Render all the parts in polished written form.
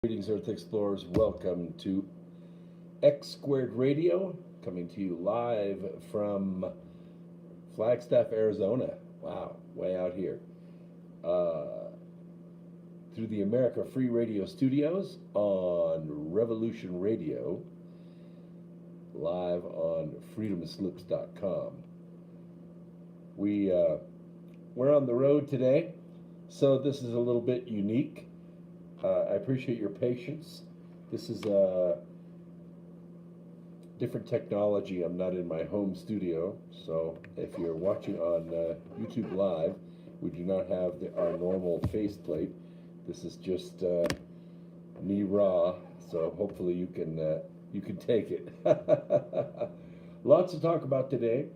Greetings, Earth Explorers. Welcome to X Squared Radio, coming to you live from Flagstaff, Arizona. Wow, way out here. Through the America Free Radio Studios on Revolution Radio, live on freedomslips.com. We're on the road today, so this is a little bit unique. I appreciate your patience. This is a different technology. I'm not in my home studio, so if you're watching on YouTube Live, we do not have our normal faceplate. This is just me raw, so hopefully you can take it. Lots to talk about today.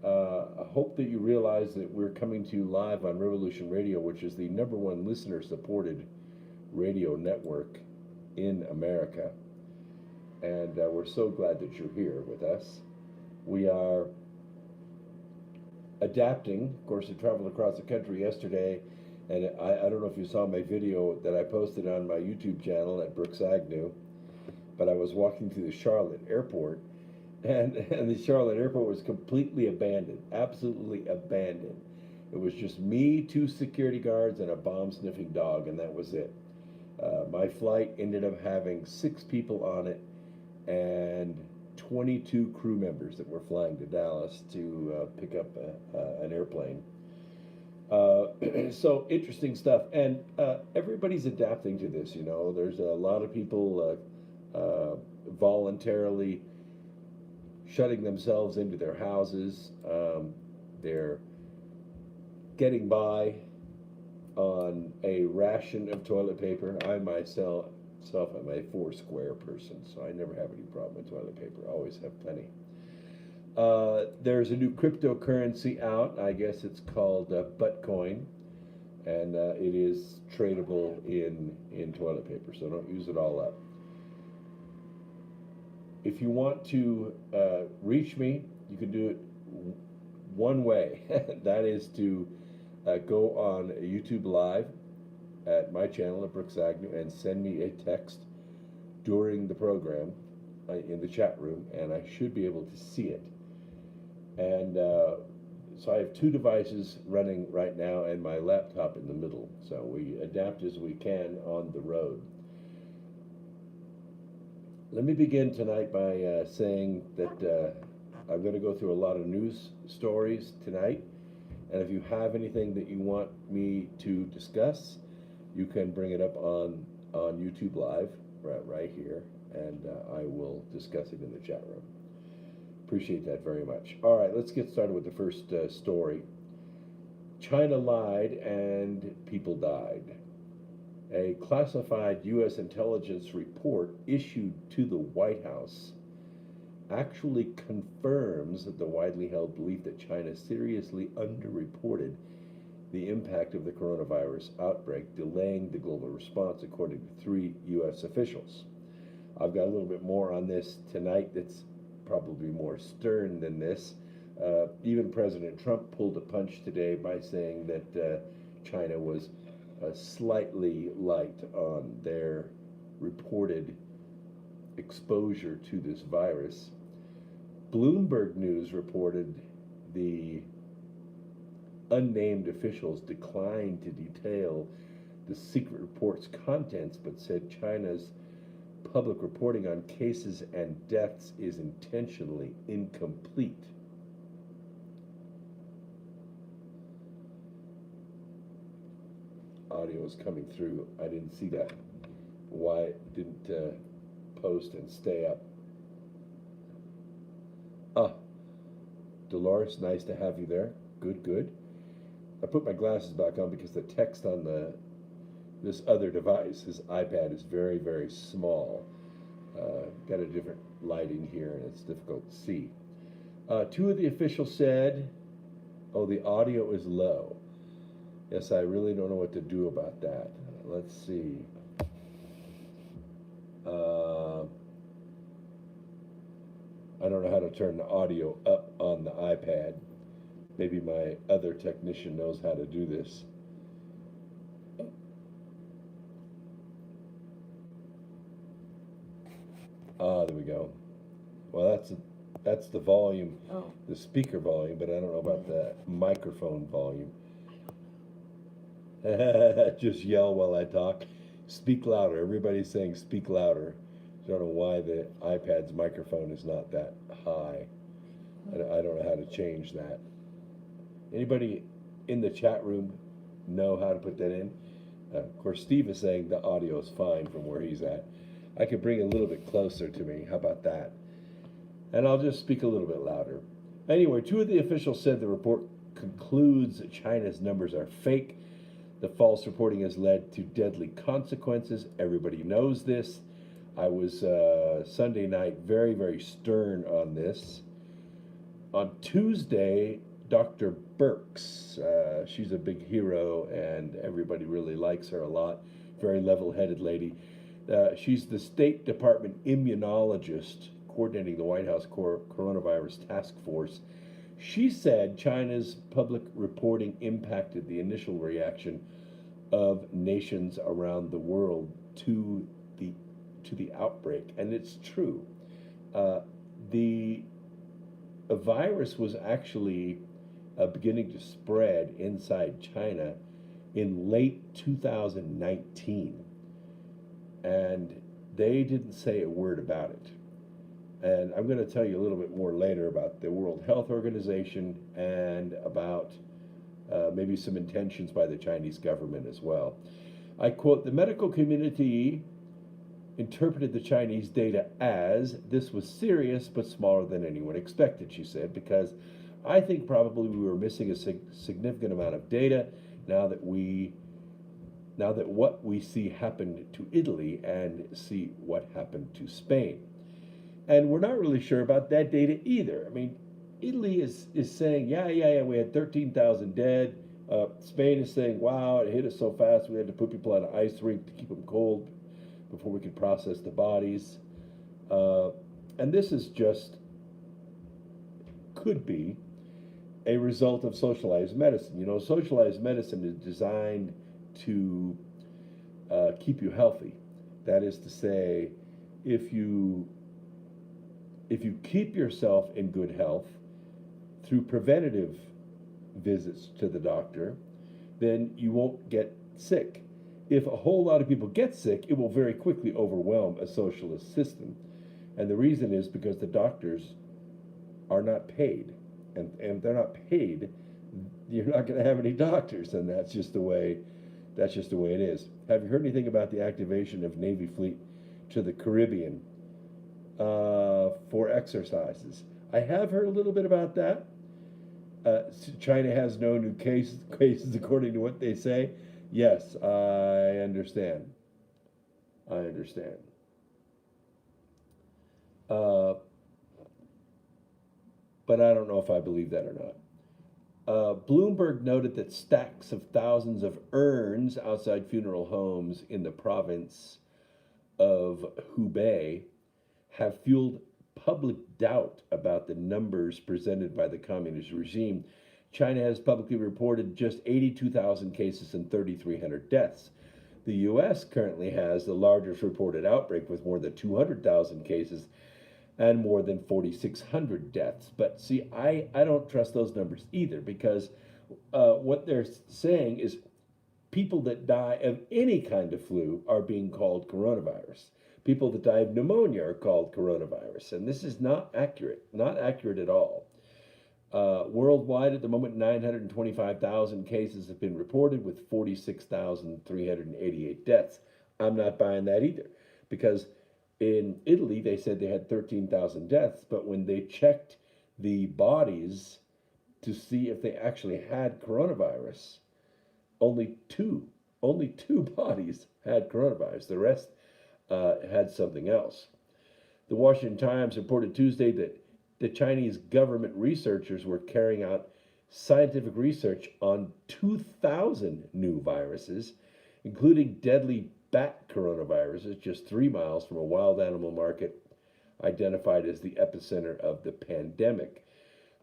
I hope that you realize that we're coming to you live on Revolution Radio, which is the #1 listener-supported radio network in America, and we're so glad that you're here with us. We are adapting. Of course, I traveled across the country yesterday, and I don't know if you saw my video that I posted on my YouTube channel at Brooks Agnew, but I was walking through the Charlotte airport, and the Charlotte airport was completely abandoned, absolutely abandoned. It was just me, 2 security guards, and a bomb-sniffing dog, and that was it. My flight ended up having 6 people on it and 22 crew members that were flying to Dallas to pick up an airplane. So interesting stuff, and everybody's adapting to this. There's a lot of people voluntarily shutting themselves into their houses. They're getting by on a ration of toilet paper. I myself am a 4-square person, so I never have any problem with toilet paper. I always have plenty. There's a new cryptocurrency out. I guess it's called Buttcoin, and it is tradable in toilet paper, so don't use it all up. If you want to reach me, you can do it one way. That is to go on YouTube Live at my channel at Brooks Agnew and send me a text during the program in the chat room, and I should be able to see it. And so I have 2 devices running right now and my laptop in the middle, so we adapt as we can on the road. Let me begin tonight by saying that I'm going to go through a lot of news stories tonight. And if you have anything that you want me to discuss, you can bring it up on YouTube Live right here, and I will discuss it in the chat room. Appreciate that very much. All right, let's get started with the first story. China lied and people died. A classified U.S. intelligence report issued to the White House actually confirms the widely held belief that China seriously underreported the impact of the coronavirus outbreak, delaying the global response, according to 3 U.S. officials. I've got a little bit more on this tonight that's probably more stern than this. Even President Trump pulled a punch today by saying that China was slightly light on their reported exposure to this virus. Bloomberg News reported the unnamed officials declined to detail the secret report's contents, but said China's public reporting on cases and deaths is intentionally incomplete. Audio is coming through. I didn't see that. Why it didn't post and stay up. Dolores, nice to have you there. Good. I put my glasses back on because the text on this other device, his iPad, is very, very small. Got a different lighting here, and it's difficult to see. 2 of the officials said, the audio is low. Yes, I really don't know what to do about that. Let's see. I don't know how to turn the audio up on the iPad. Maybe my other technician knows how to do this. Ah, there we go. Well, that's the volume, Oh, the speaker volume, but I don't know about the microphone volume. Just yell while I talk. Speak louder. Everybody's saying speak louder. I don't know why the iPad's microphone is not that high. I don't know how to change that. Anybody in the chat room know how to put that in? Of course, Steve is saying the audio is fine from where he's at. I could bring it a little bit closer to me. How about that? And I'll just speak a little bit louder. Anyway, two of the officials said the report concludes that China's numbers are fake. The false reporting has led to deadly consequences. Everybody knows this. I was Sunday night very, very stern on this. On Tuesday, Dr. Birx, she's a big hero and everybody really likes her a lot. Very level headed lady. She's the State Department immunologist coordinating the White House coronavirus task force. She said China's public reporting impacted the initial reaction of nations around the world to the outbreak, and it's true. The virus was actually beginning to spread inside China in late 2019, and they didn't say a word about it. And I'm going to tell you a little bit more later about the World Health Organization and about maybe some intentions by the Chinese government as well. I quote, the medical community interpreted the Chinese data as this was serious but smaller than anyone expected, she said, because I think probably we were missing a significant amount of data now that what we see happened to Italy and see what happened to Spain. And we're not really sure about that data either. I mean, Italy is saying, yeah, we had 13,000 dead. Spain is saying, wow, it hit us so fast we had to put people on an ice rink to keep them cold before we could process the bodies. And this is just, could be, a result of socialized medicine. You know, socialized medicine is designed to keep you healthy. That is to say, if you keep yourself in good health through preventative visits to the doctor, then you won't get sick. If a whole lot of people get sick, it will very quickly overwhelm a socialist system. And the reason is because the doctors are not paid. And if they're not paid, you're not going to have any doctors, and that's just the way it is. Have you heard anything about the activation of Navy fleet to the Caribbean for exercises? I have heard a little bit about that. China has no new cases according to what they say. Yes, I understand. I understand. Uh, but I don't know if I believe that or not. Bloomberg noted that stacks of thousands of urns outside funeral homes in the province of Hubei have fueled public doubt about the numbers presented by the communist regime. China has publicly reported just 82,000 cases and 3,300 deaths. The U.S. currently has the largest reported outbreak with more than 200,000 cases and more than 4,600 deaths. But see, I don't trust those numbers either, because what they're saying is people that die of any kind of flu are being called coronavirus. People that die of pneumonia are called coronavirus. And this is not accurate at all. Worldwide, at the moment, 925,000 cases have been reported with 46,388 deaths. I'm not buying that either, because in Italy, they said they had 13,000 deaths, but when they checked the bodies to see if they actually had coronavirus, only two bodies had coronavirus. The rest had something else. The Washington Times reported Tuesday that the Chinese government researchers were carrying out scientific research on 2,000 new viruses, including deadly bat coronaviruses just 3 miles from a wild animal market identified as the epicenter of the pandemic.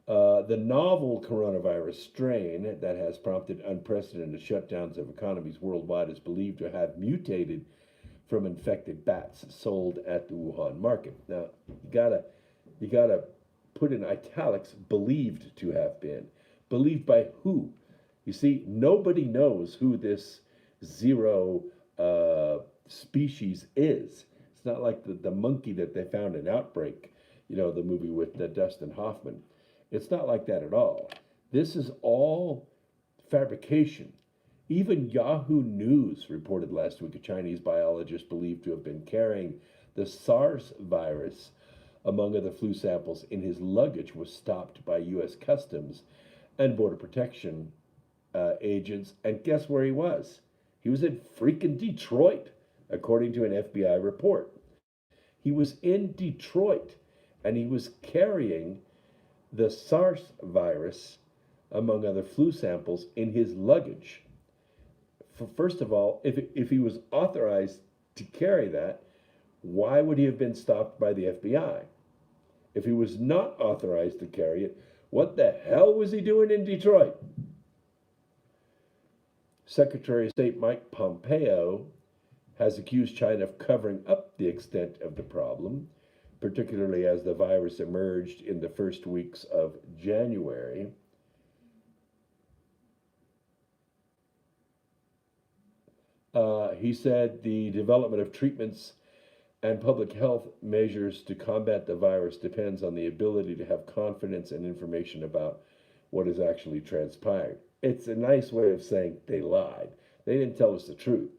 The novel coronavirus strain that has prompted unprecedented shutdowns of economies worldwide is believed to have mutated from infected bats sold at the Wuhan market. Now, you gotta put in italics believed to have been. Believed by who? You see, nobody knows who this zero species is. It's not like the monkey that they found in Outbreak, the movie with Dustin Hoffman. It's not like that at all. This is all fabrication. Even Yahoo News reported last week a Chinese biologist believed to have been carrying the SARS virus among other flu samples in his luggage was stopped by U.S. Customs and Border Protection agents. And guess where he was? He was in freaking Detroit, according to an FBI report. He was in Detroit and he was carrying the SARS virus, among other flu samples, in his luggage. First of all, if he was authorized to carry that, why would he have been stopped by the FBI? If he was not authorized to carry it, what the hell was he doing in Detroit? Secretary of State Mike Pompeo has accused China of covering up the extent of the problem, particularly as the virus emerged in the first weeks of January. He said the development of treatments and public health measures to combat the virus depends on the ability to have confidence and information about what has actually transpired. It's a nice way of saying they lied. They didn't tell us the truth.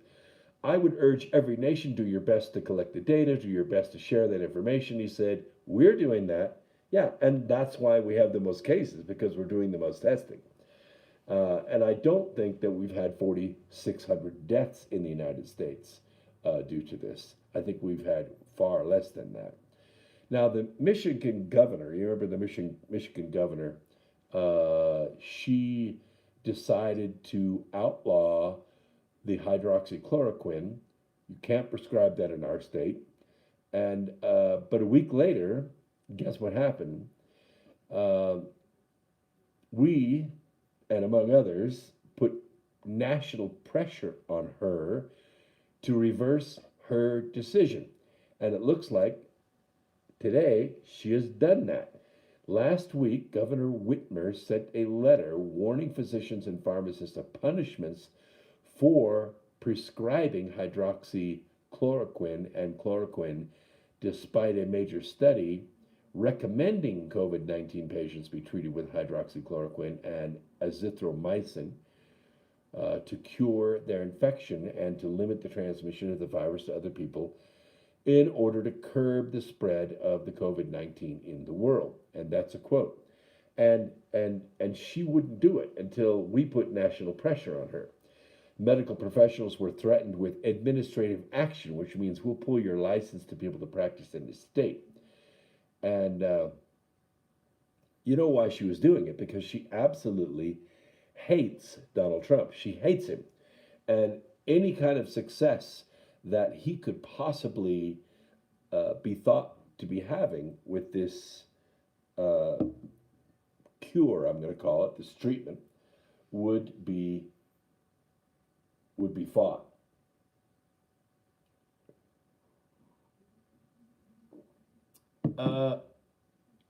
I would urge every nation, do your best to collect the data, do your best to share that information. He said, we're doing that. Yeah, and that's why we have the most cases, because we're doing the most testing. And I don't think that we've had 4,600 deaths in the United States due to this. I think we've had far less than that. Now, the Michigan governor, you remember the Michigan governor, she decided to outlaw the hydroxychloroquine. You can't prescribe that in our state. And but a week later, guess what happened? We, and among others, put national pressure on her to reverse her decision. And it looks like today she has done that. Last week, Governor Whitmer sent a letter warning physicians and pharmacists of punishments for prescribing hydroxychloroquine and chloroquine, despite a major study recommending COVID-19 patients be treated with hydroxychloroquine and azithromycin to cure their infection and to limit the transmission of the virus to other people in order to curb the spread of the COVID-19 in the world. And that's a quote. And she wouldn't do it until we put national pressure on her. Medical professionals were threatened with administrative action, which means we'll pull your license to be able to practice in the state. And you know why she was doing it? Because she absolutely hates Donald Trump. She hates him. And any kind of success that he could possibly be thought to be having with this cure, I'm going to call it, this treatment, would be fought.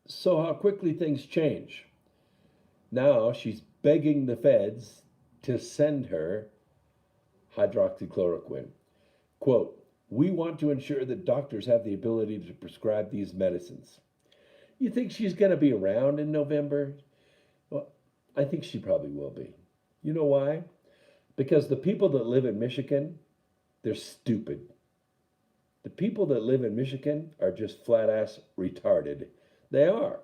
So how quickly things change. Now she's begging the feds to send her hydroxychloroquine. Quote, we want to ensure that doctors have the ability to prescribe these medicines. You think she's going to be around in November? Well, I think she probably will be. You know why? Because the people that live in Michigan, they're stupid. The people that live in Michigan are just flat ass retarded. They are.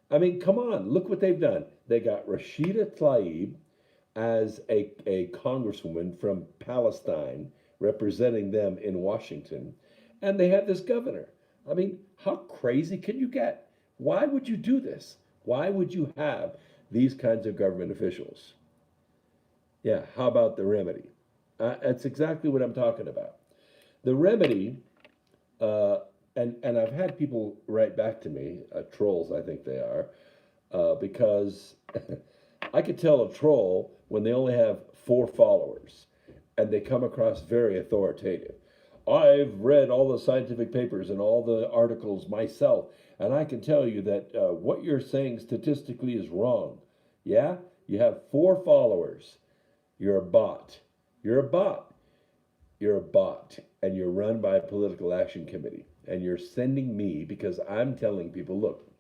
I mean, come on, look what they've done. They got Rashida Tlaib as a congresswoman from Palestine representing them in Washington, and they have this governor. I mean, how crazy can you get? Why would you do this? Why would you have these kinds of government officials? Yeah, how about the remedy? That's exactly what I'm talking about. The remedy, and I've had people write back to me, trolls I think they are, because I could tell a troll when they only have 4 followers and they come across very authoritative. I've read all the scientific papers and all the articles myself, and I can tell you that what you're saying statistically is wrong. Yeah? You have 4 followers. You're a bot. You're a bot. You're a bot, and you're run by a political action committee. And you're sending me because I'm telling people, look,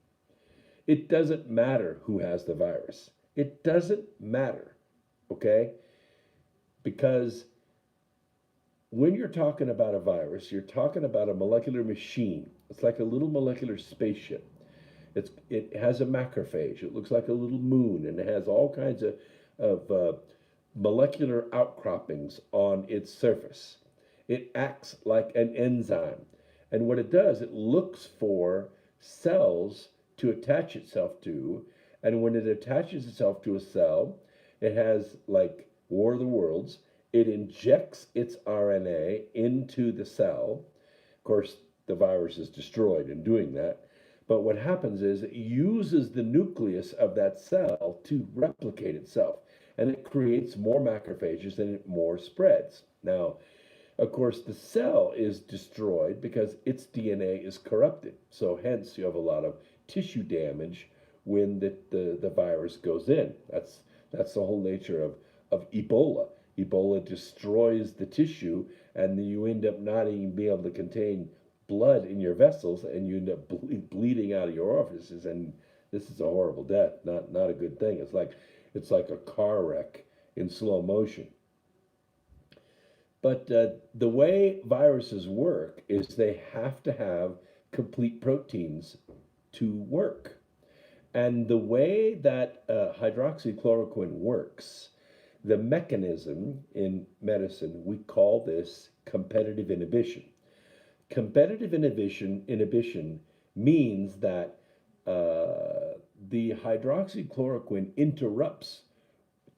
it doesn't matter who has the virus. It doesn't matter, okay? Because when you're talking about a virus, you're talking about a molecular machine. It's like a little molecular spaceship. It has a macrophage. It looks like a little moon, and it has all kinds of molecular outcroppings on its surface. It acts like an enzyme. And what it does, it looks for cells to attach itself to. And when it attaches itself to a cell, it has, like War of the Worlds, it injects its RNA into the cell. Of course, the virus is destroyed in doing that. But what happens is it uses the nucleus of that cell to replicate itself. And it creates more macrophages and it more spreads. Now, of course, the cell is destroyed because its DNA is corrupted. So hence you have a lot of tissue damage when the virus goes in. That's the whole nature of Ebola. Ebola destroys the tissue, and then you end up not even being able to contain blood in your vessels, and you end up bleeding out of your orifices. And this is a horrible death, not a good thing. It's like a car wreck in slow motion. But the way viruses work is they have to have complete proteins to work. And the way that hydroxychloroquine works, the mechanism in medicine, we call this competitive inhibition. Competitive inhibition means that the hydroxychloroquine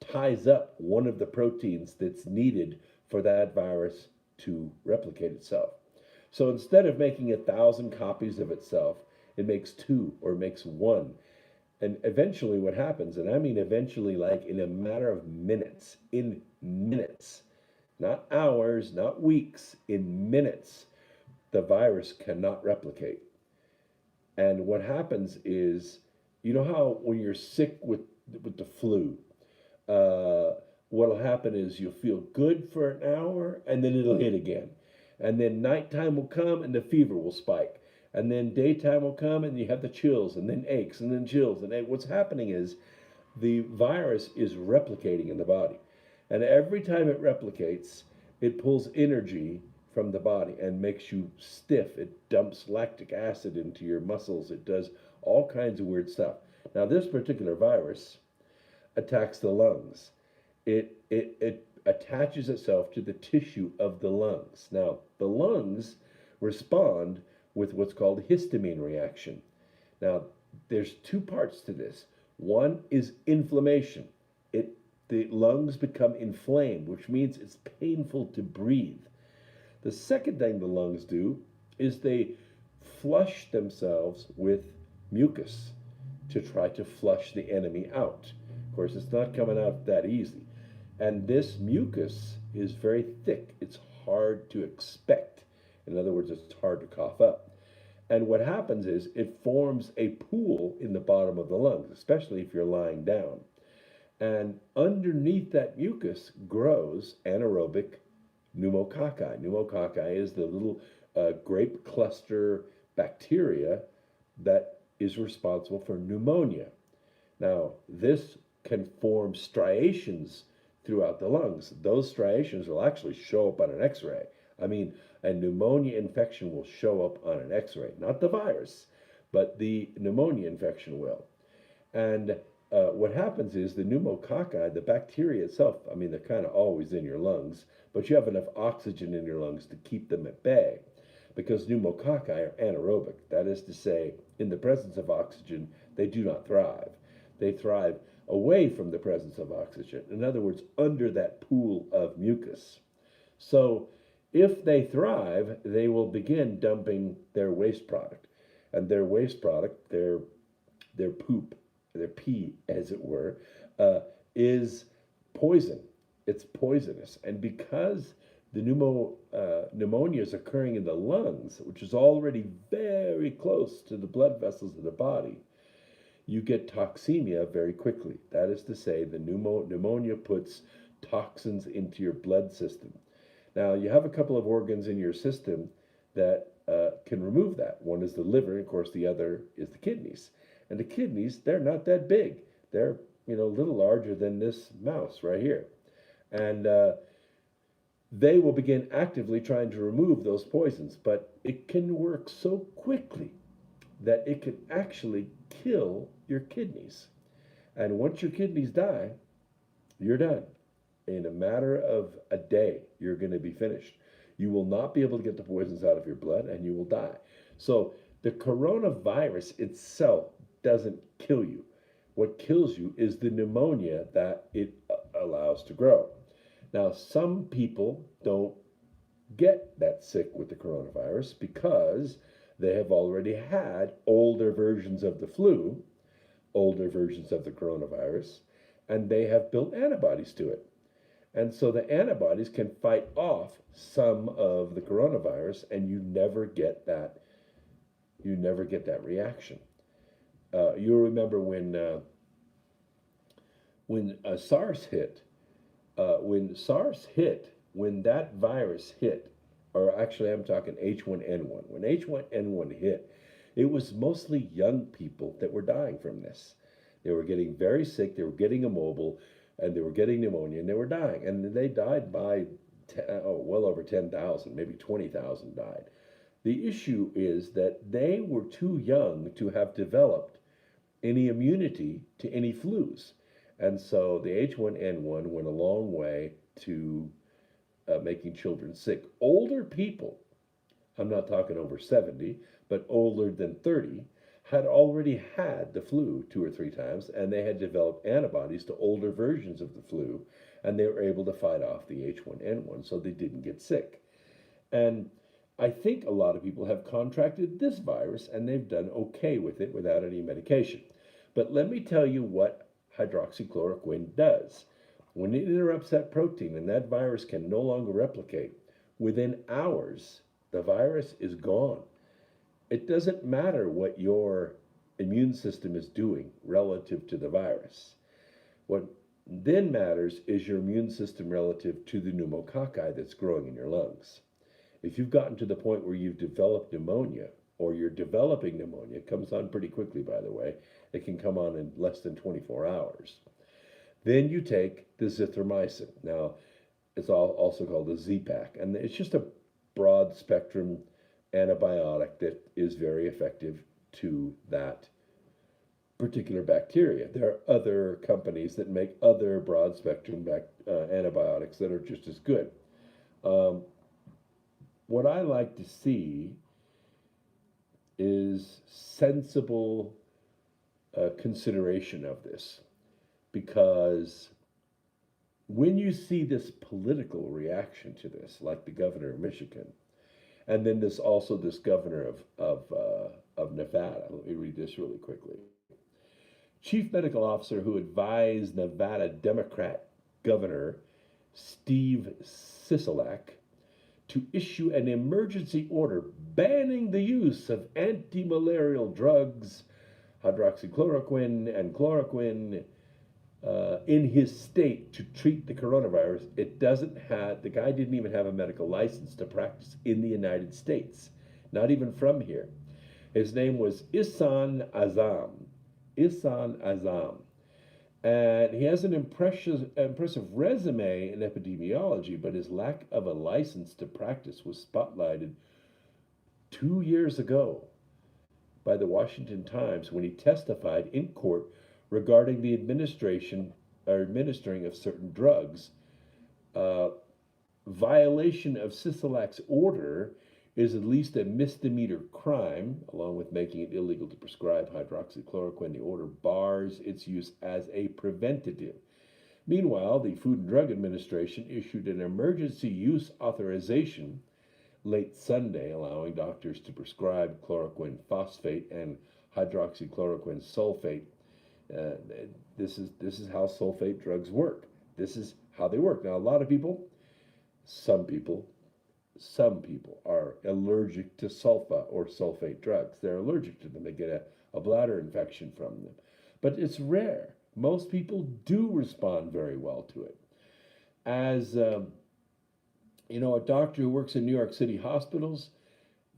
ties up one of the proteins that's needed for that virus to replicate itself. So instead of making 1,000 copies of itself, it makes 2 or makes 1. And eventually what happens, and I mean eventually like in a matter of minutes, in minutes, not hours, not weeks, in minutes, the virus cannot replicate. And what happens is, you know how when you're sick with the flu, what'll happen is you'll feel good for an hour and then it'll hit again. And then nighttime will come and the fever will spike. And then daytime will come and you have the chills and then aches and then chills. And what's happening is the virus is replicating in the body. And every time it replicates, it pulls energy from the body and makes you stiff. It dumps lactic acid into your muscles. It does all kinds of weird stuff. Now, this particular virus attacks the lungs. It attaches itself to the tissue of the lungs. Now, the lungs respond with what's called histamine reaction. Now, there's 2 parts to this. One is inflammation. The lungs become inflamed, which means it's painful to breathe. The second thing the lungs do is they flush themselves with mucus to try to flush the enemy out. Of course, it's not coming out that easy. And this mucus is very thick. It's hard to expect. In other words, it's hard to cough up. And what happens is it forms a pool in the bottom of the lungs, especially if you're lying down. And underneath that mucus grows anaerobic pneumococci. Pneumococci is the little grape cluster bacteria that is responsible for pneumonia. Now, this can form striations throughout the lungs. Those striations will actually show up on an x-ray. I mean, a pneumonia infection will show up on an x-ray, not the virus, but the pneumonia infection will. And what happens is the pneumococci, the bacteria itself, I mean, they're kind of always in your lungs, but you have enough oxygen in your lungs to keep them at bay because pneumococci are anaerobic. That is to say, in the presence of oxygen, they do not thrive. They thrive away from the presence of oxygen. In other words, under that pool of mucus. So if they thrive, they will begin dumping their waste product. And their waste product, their poop, their pee, as it were, is poison. It's poisonous. And because the pneumonia is occurring in the lungs, which is already very close to the blood vessels of the body, you get toxemia very quickly. That is to say, the pneumonia puts toxins into your blood system. Now, you have a couple of organs in your system that can remove that. One is the liver, and of course, the other is the kidneys. And the kidneys, they're not that big. They're, a little larger than this mouse right here. And they will begin actively trying to remove those poisons, but it can work so quickly that it can actually kill your kidneys. And once your kidneys die, you're done. In a matter of a day, you're going to be finished. You will not be able to get the poisons out of your blood and you will die. So the coronavirus itself doesn't kill you. What kills you is the pneumonia that it allows to grow. Now, some people don't get that sick with the coronavirus because they have already had older versions of the flu, older versions of the coronavirus, and they have built antibodies to it. And so the antibodies can fight off some of the coronavirus, and you never get that. You never get that reaction. You'll remember when SARS hit. When that virus hit, or actually I'm talking H1N1. When H1N1 hit, it was mostly young people that were dying from this. They were getting very sick, they were getting immobile, and they were getting pneumonia, and they were dying. And they died by well over 10,000, maybe 20,000 died. The issue is that they were too young to have developed any immunity to any flus. And so the H1N1 went a long way to making children sick. Older people, I'm not talking over 70, but older than 30, had already had the flu 2 or 3 times, and they had developed antibodies to older versions of the flu, and they were able to fight off the H1N1, so they didn't get sick. And I think a lot of people have contracted this virus, and they've done okay with it without any medication. But let me tell you what hydroxychloroquine does. When it interrupts that protein and that virus can no longer replicate, within hours, the virus is gone. It doesn't matter what your immune system is doing relative to the virus. What then matters is your immune system relative to the pneumococci that's growing in your lungs. If you've gotten to the point where you've developed pneumonia, or you're developing pneumonia, it comes on pretty quickly, by the way. It can come on in less than 24 hours. Then you take the zithromycin. Now, it's also called the Z-Pak, and it's just a broad spectrum antibiotic that is very effective to that particular bacteria. There are other companies that make other broad spectrum antibiotics that are just as good. What I like to see is sensible consideration of this, because when you see this political reaction to this, like the governor of Michigan, and then this governor of Nevada. Let me read this really quickly. Chief medical officer who advised Nevada Democrat Governor Steve Sisolak to issue an emergency order banning the use of anti-malarial drugs, hydroxychloroquine and chloroquine, in his state to treat the coronavirus. The guy didn't even have a medical license to practice in the United States, not even from here. His name was Ihsan Azam. And he has an impressive resume in epidemiology, but his lack of a license to practice was spotlighted 2 years ago by the Washington Times when he testified in court regarding the administering of certain drugs. Violation of Sisolak's order is at least a misdemeanor crime, along with making it illegal to prescribe hydroxychloroquine. The order bars its use as a preventative. Meanwhile, the Food and Drug Administration issued an emergency use authorization late Sunday, allowing doctors to prescribe chloroquine phosphate and hydroxychloroquine sulfate. This is how sulfate drugs work. This is how they work. Now, a lot of people Some people, some people are allergic to sulfa or sulfate drugs. They're allergic to them. They get a bladder infection from them. But it's rare. Most people do respond very well to it. As a doctor who works in New York City hospitals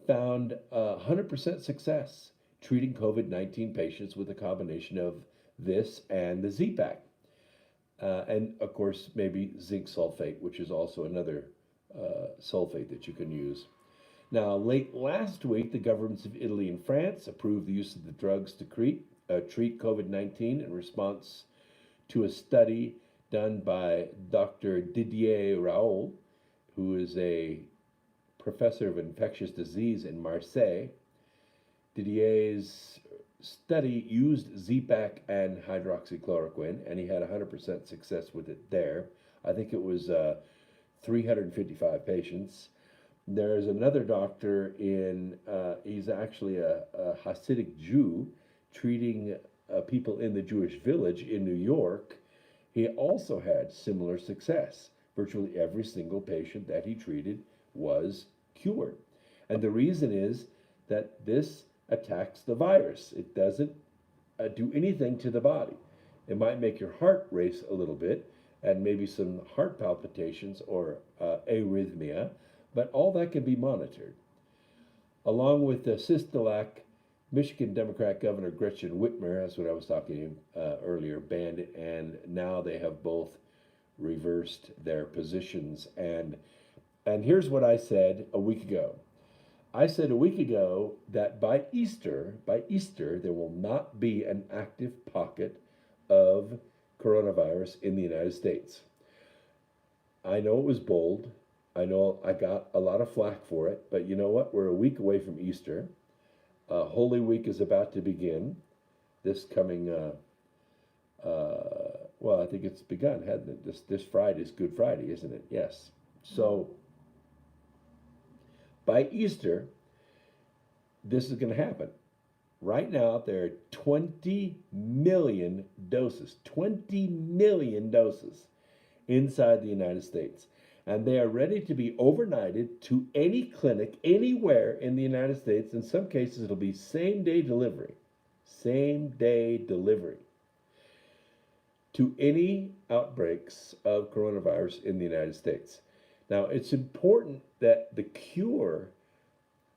found 100% success treating COVID 19 patients with a combination of this and the Z-Pack. And of course, maybe zinc sulfate, which is also another sulfate that you can use. Now, late last week, the governments of Italy and France approved the use of the drugs to treat COVID 19 in response to a study done by Dr. Didier Raoult, who is a professor of infectious disease in Marseille. Didier's study used Z-Pack and hydroxychloroquine, and he had 100% success with it there. I think it was 355 patients. There's another doctor he's actually a Hasidic Jew treating people in the Jewish village in New York. He also had similar success. Virtually every single patient that he treated was cured. And the reason is that this attacks the virus. It doesn't do anything to the body. It might make your heart race a little bit and maybe some heart palpitations or arrhythmia, but all that can be monitored. Along with the Sistilac, Michigan Democrat Governor Gretchen Whitmer, that's what I was talking earlier, banned it, and now they have both reversed their positions. And here's what I said a week ago. I said a week ago that by Easter, there will not be an active pocket of coronavirus in the United States. I know it was bold. I know I got a lot of flack for it, but you know what? We're a week away from Easter. Holy Week is about to begin. This coming, I think it's begun, hasn't it? This Friday is Good Friday, isn't it? Yes. So by Easter, this is going to happen. Right now, there are 20 million doses, 20 million doses inside the United States. And they are ready to be overnighted to any clinic anywhere in the United States. In some cases, it'll be same-day delivery. Same-day delivery to any outbreaks of coronavirus in the United States. Now, it's important that the cure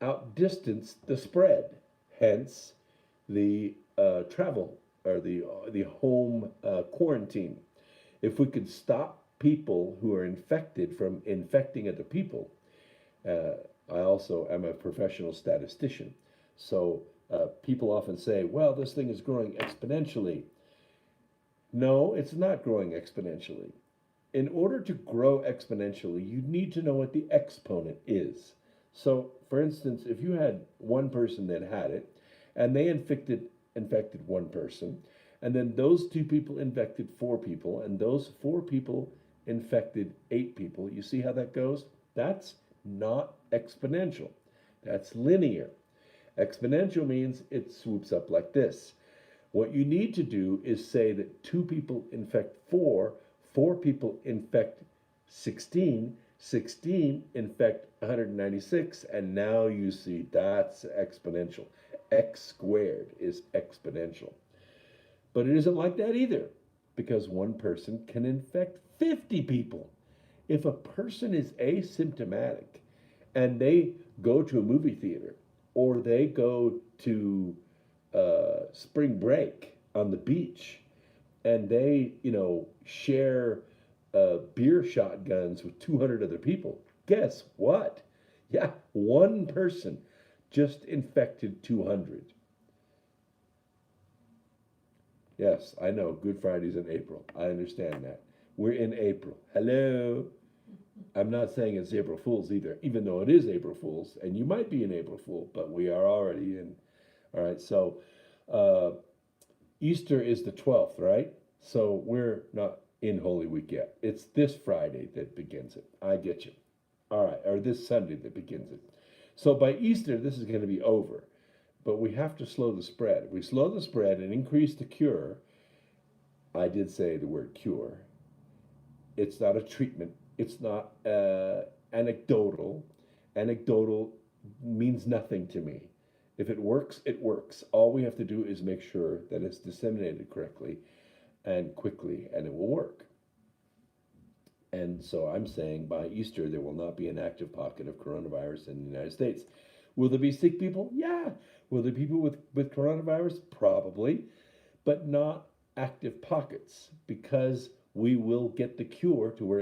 outdistance the spread, hence the travel or the home quarantine. If we could stop people who are infected from infecting other people, I also am a professional statistician. So people often say, well, this thing is growing exponentially. No, it's not growing exponentially. In order to grow exponentially, you need to know what the exponent is. So, for instance, if you had one person that had it, and they infected one person, and then those two people infected 4 people, and those 4 people infected 8 people, you see how that goes? That's not exponential. That's linear. Exponential means it swoops up like this. What you need to do is say that 2 people infect 4, 4 people infect 16, 16 infect 196, and now you see that's exponential. X squared is exponential. But it isn't like that either, because one person can infect 50 people. If a person is asymptomatic and they go to a movie theater or they go to spring break on the beach and they, share beer shotguns with 200 other people, guess what? Yeah, one person just infected 200. Yes, I know, Good Friday's in April. I understand that. We're in April. Hello. I'm not saying it's April Fool's either, even though it is April Fool's, and you might be an April Fool, but we are already in. All right, so Easter is the 12th, right? So we're not in Holy Week yet. It's this Friday that begins it. I get you. All right, or this Sunday that begins it. So by Easter, this is going to be over. But we have to slow the spread. If we slow the spread and increase the cure, I did say the word cure. It's not a treatment. It's not anecdotal. Anecdotal means nothing to me. If it works, it works. All we have to do is make sure that it's disseminated correctly and quickly, and it will work. And so I'm saying by Easter, there will not be an active pocket of coronavirus in the United States. Will there be sick people? Yeah. Will there be people with coronavirus? Probably, but not active pockets because we will get the cure to where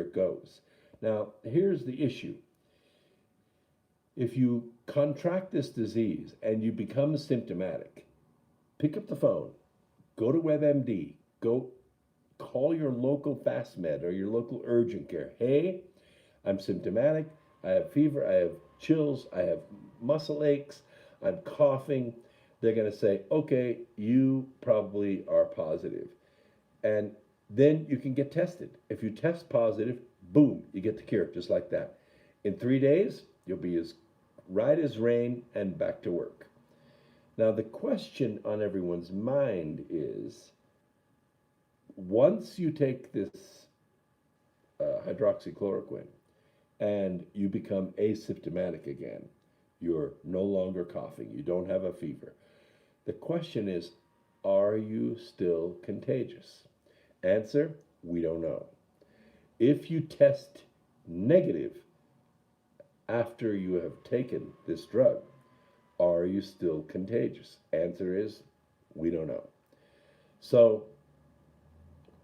it goes. Now, here's the issue. If you contract this disease and you become symptomatic, pick up the phone, go to WebMD, go call your local FastMed or your local urgent care. Hey, I'm symptomatic. I have fever. I have chills. I have muscle aches. I'm coughing. They're going to say, okay, you probably are positive. And then you can get tested. If you test positive, boom, you get the cure just like that. In 3 days, you'll be as right as rain and back to work. Now, the question on everyone's mind is, once you take this hydroxychloroquine and you become asymptomatic again, you're no longer coughing, you don't have a fever. The question is, are you still contagious? Answer, we don't know. If you test negative after you have taken this drug, are you still contagious? Answer is, we don't know. So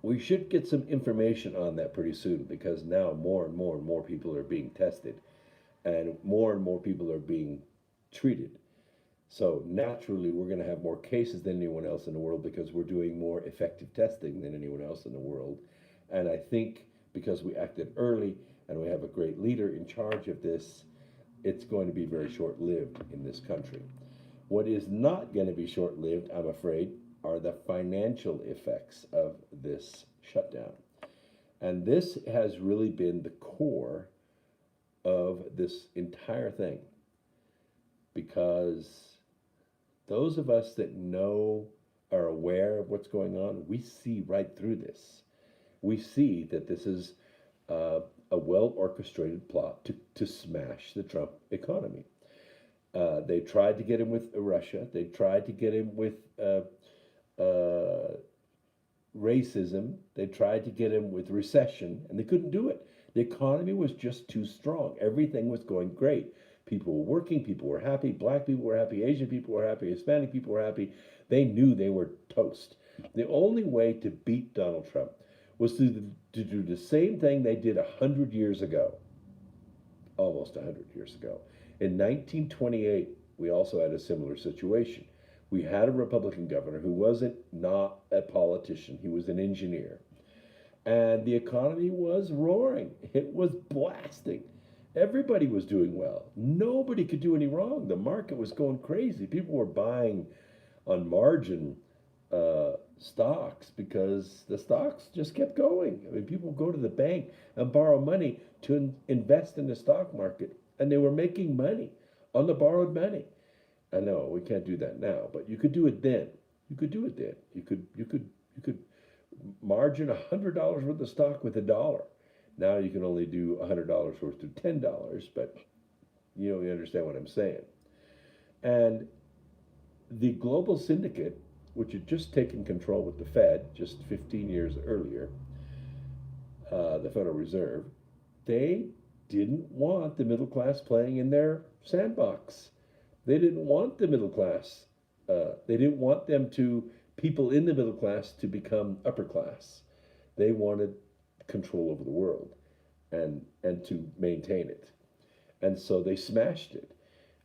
we should get some information on that pretty soon because now more and more and more people are being tested and more people are being treated. So naturally, we're going to have more cases than anyone else in the world because we're doing more effective testing than anyone else in the world. And I think because we acted early and we have a great leader in charge of this, it's going to be very short-lived in this country. What is not going to be short-lived, I'm afraid, are the financial effects of this shutdown. And this has really been the core of this entire thing because those of us that know, are aware of what's going on, we see right through this. We see that this is a well-orchestrated plot to smash the Trump economy. They tried to get him with Russia. They tried to get him with racism. They tried to get him with recession, and they couldn't do it. The economy was just too strong. Everything was going great. People were working. People were happy. Black people were happy. Asian people were happy. Hispanic people were happy. They knew they were toast. The only way to beat Donald Trump was to do the same thing they did 100 years ago, almost 100 years ago. In 1928, we also had a similar situation. We had a Republican governor who wasn't not a politician. He was an engineer. And the economy was roaring. It was blasting. Everybody was doing well. Nobody could do any wrong. The market was going crazy. People were buying on margin stocks because the stocks just kept going. I mean, people go to the bank and borrow money to invest in the stock market, and they were making money on the borrowed money. I know we can't do that now, but you could do it then. You could do it then. You could margin $100 worth of stock with $1. Now you can only do $100 worth of $10, but you understand what I'm saying. And the global syndicate, which had just taken control with the Fed just 15 years earlier, the Federal Reserve, they didn't want the middle class playing in their sandbox. They didn't want the middle class. They didn't want people in the middle class to become upper class. They wanted control over the world and to maintain it. And so they smashed it.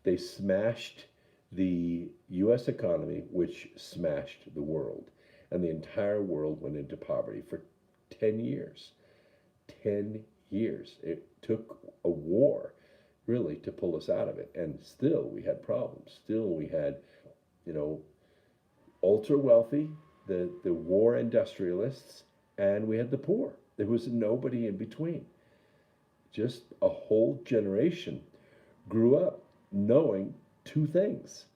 They smashed the U.S. economy, which smashed the world. And the entire world went into poverty for 10 years. 10 years. It took a war, really, to pull us out of it. And still we had problems. Still we had, ultra wealthy, the war industrialists, and we had the poor. There was nobody in between. Just a whole generation grew up knowing two things.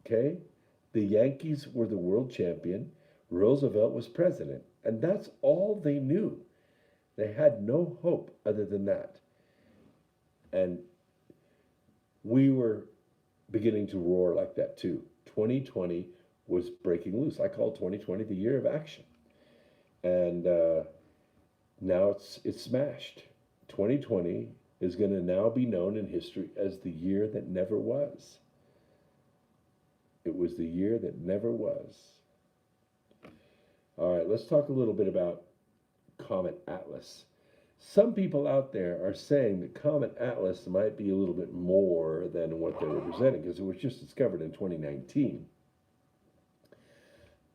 Okay? The Yankees were the world champion. Roosevelt was president. And that's all they knew. They had no hope other than that. And we were beginning to roar like that too. 2020 was breaking loose. I call 2020 the year of action. And now it's smashed. 2020 is going to now be known in history as the year that never was. It was the year that never was. All right, let's talk a little bit about Comet Atlas. Some people out there are saying that Comet Atlas might be a little bit more than what they're representing because it was just discovered in 2019.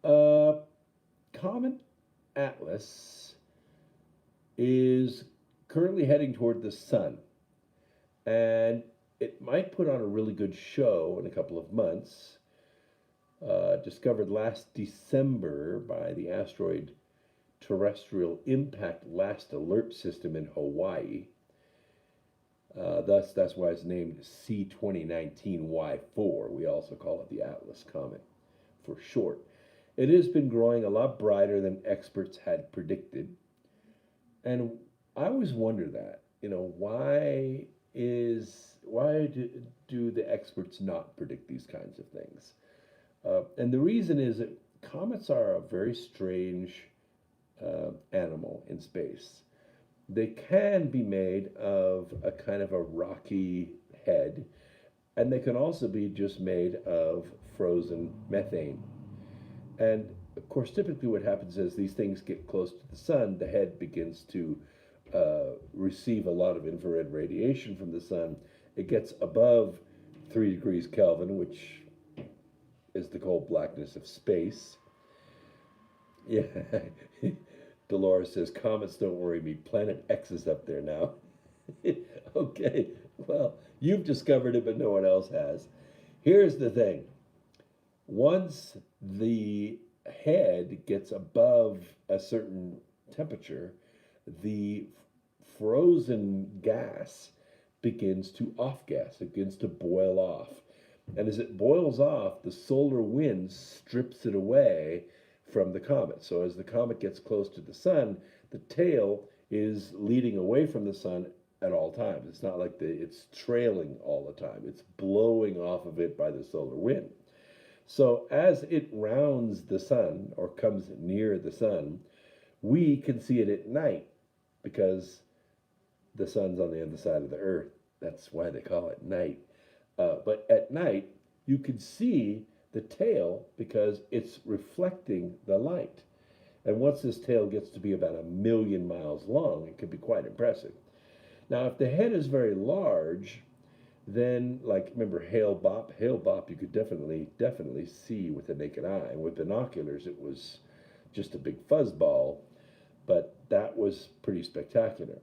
Comet Atlas is currently heading toward the sun, and it might put on a really good show in a couple of months. Discovered last December by the Asteroid Terrestrial Impact Last Alert System in Hawaii. That's why it's named C2019Y4. We also call it the Atlas Comet for short. It has been growing a lot brighter than experts had predicted. And I always wonder that, why do the experts not predict these kinds of things? And the reason is that comets are a very strange animal in space. They can be made of a kind of a rocky head, and they can also be just made of frozen methane. And of course, typically what happens is these things get close to the sun, the head begins to receive a lot of infrared radiation from the sun. It gets above 3 degrees Kelvin, which is the cold blackness of space. Yeah, Dolores says, comets don't worry me. Planet X is up there now. Okay, well, you've discovered it, but no one else has. Here's the thing. Once the head gets above a certain temperature, the frozen gas begins to off-gas, it begins to boil off. And as it boils off, the solar wind strips it away from the comet. So as the comet gets close to the sun, the tail is leading away from the sun at all times. It's not like it's trailing all the time. It's blowing off of it by the solar wind. So as it rounds the sun or comes near the sun, we can see it at night because the sun's on the other side of the earth. That's why they call it night. But at night, you can see the tail because it's reflecting the light. And once this tail gets to be about 1 million miles long, it can be quite impressive. Now, if the head is very large, then, like, remember Hale-Bopp? Hale-Bopp you could definitely see with the naked eye. And with binoculars, it was just a big fuzzball, but that was pretty spectacular.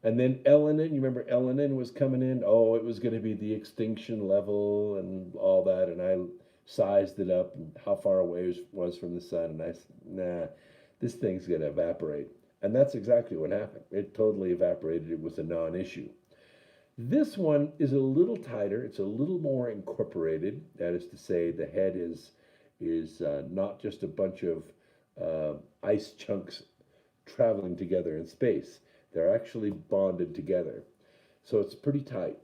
And then Elenin, you remember Elenin was coming in? Oh, it was going to be the extinction level and all that, and I sized it up and how far away it was from the sun, and I said, nah, this thing's going to evaporate. And that's exactly what happened. It totally evaporated. It was a non-issue. This one is a little tighter. It's a little more incorporated. That is to say, the head is not just a bunch of ice chunks traveling together in space. They're actually bonded together. So it's pretty tight.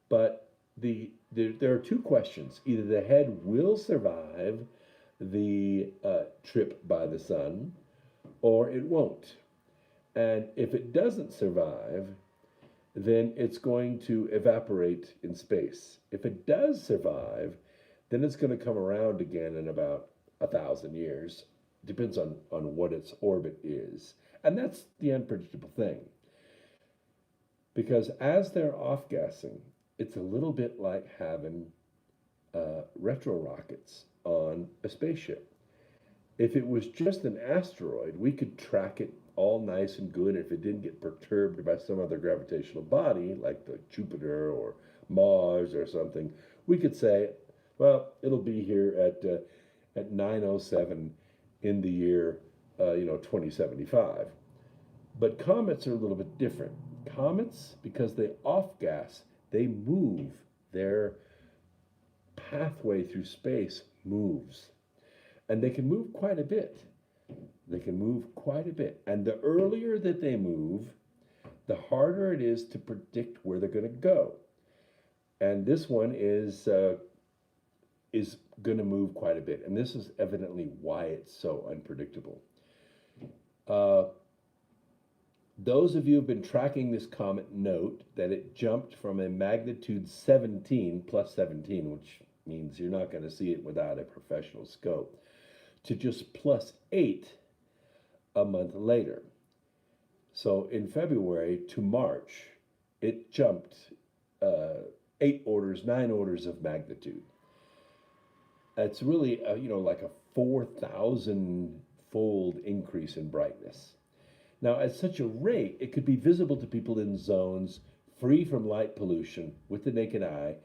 But there are two questions. Either the head will survive the trip by the sun, or it won't. And if it doesn't survive, then it's going to evaporate in space. If it does survive, then it's going to come around again in about 1,000 years. Depends on what its orbit is. And that's the unpredictable thing. Because as they're off-gassing, it's a little bit like having retro rockets on a spaceship. If it was just an asteroid, we could track it all nice and good. If it didn't get perturbed by some other gravitational body, like the Jupiter or Mars or something, we could say, well, it'll be here at 9:07 in the year 2075. But comets are a little bit different. Comets, because they off-gas, they move. Their pathway through space moves. And they can move quite a bit. They can move quite a bit. And the earlier that they move, the harder it is to predict where they're going to go. And this one is going to move quite a bit. And this is evidently why it's so unpredictable. Uh, those of you who have been tracking this comet note that it jumped from a magnitude 17, plus 17, which means you're not going to see it without a professional scope, to just plus 8 a month later. So in February to March, it jumped 8 orders, 9 orders of magnitude. It's really, like a 4,000-fold increase in brightness. Now, at such a rate, it could be visible to people in zones free from light pollution with the naked eye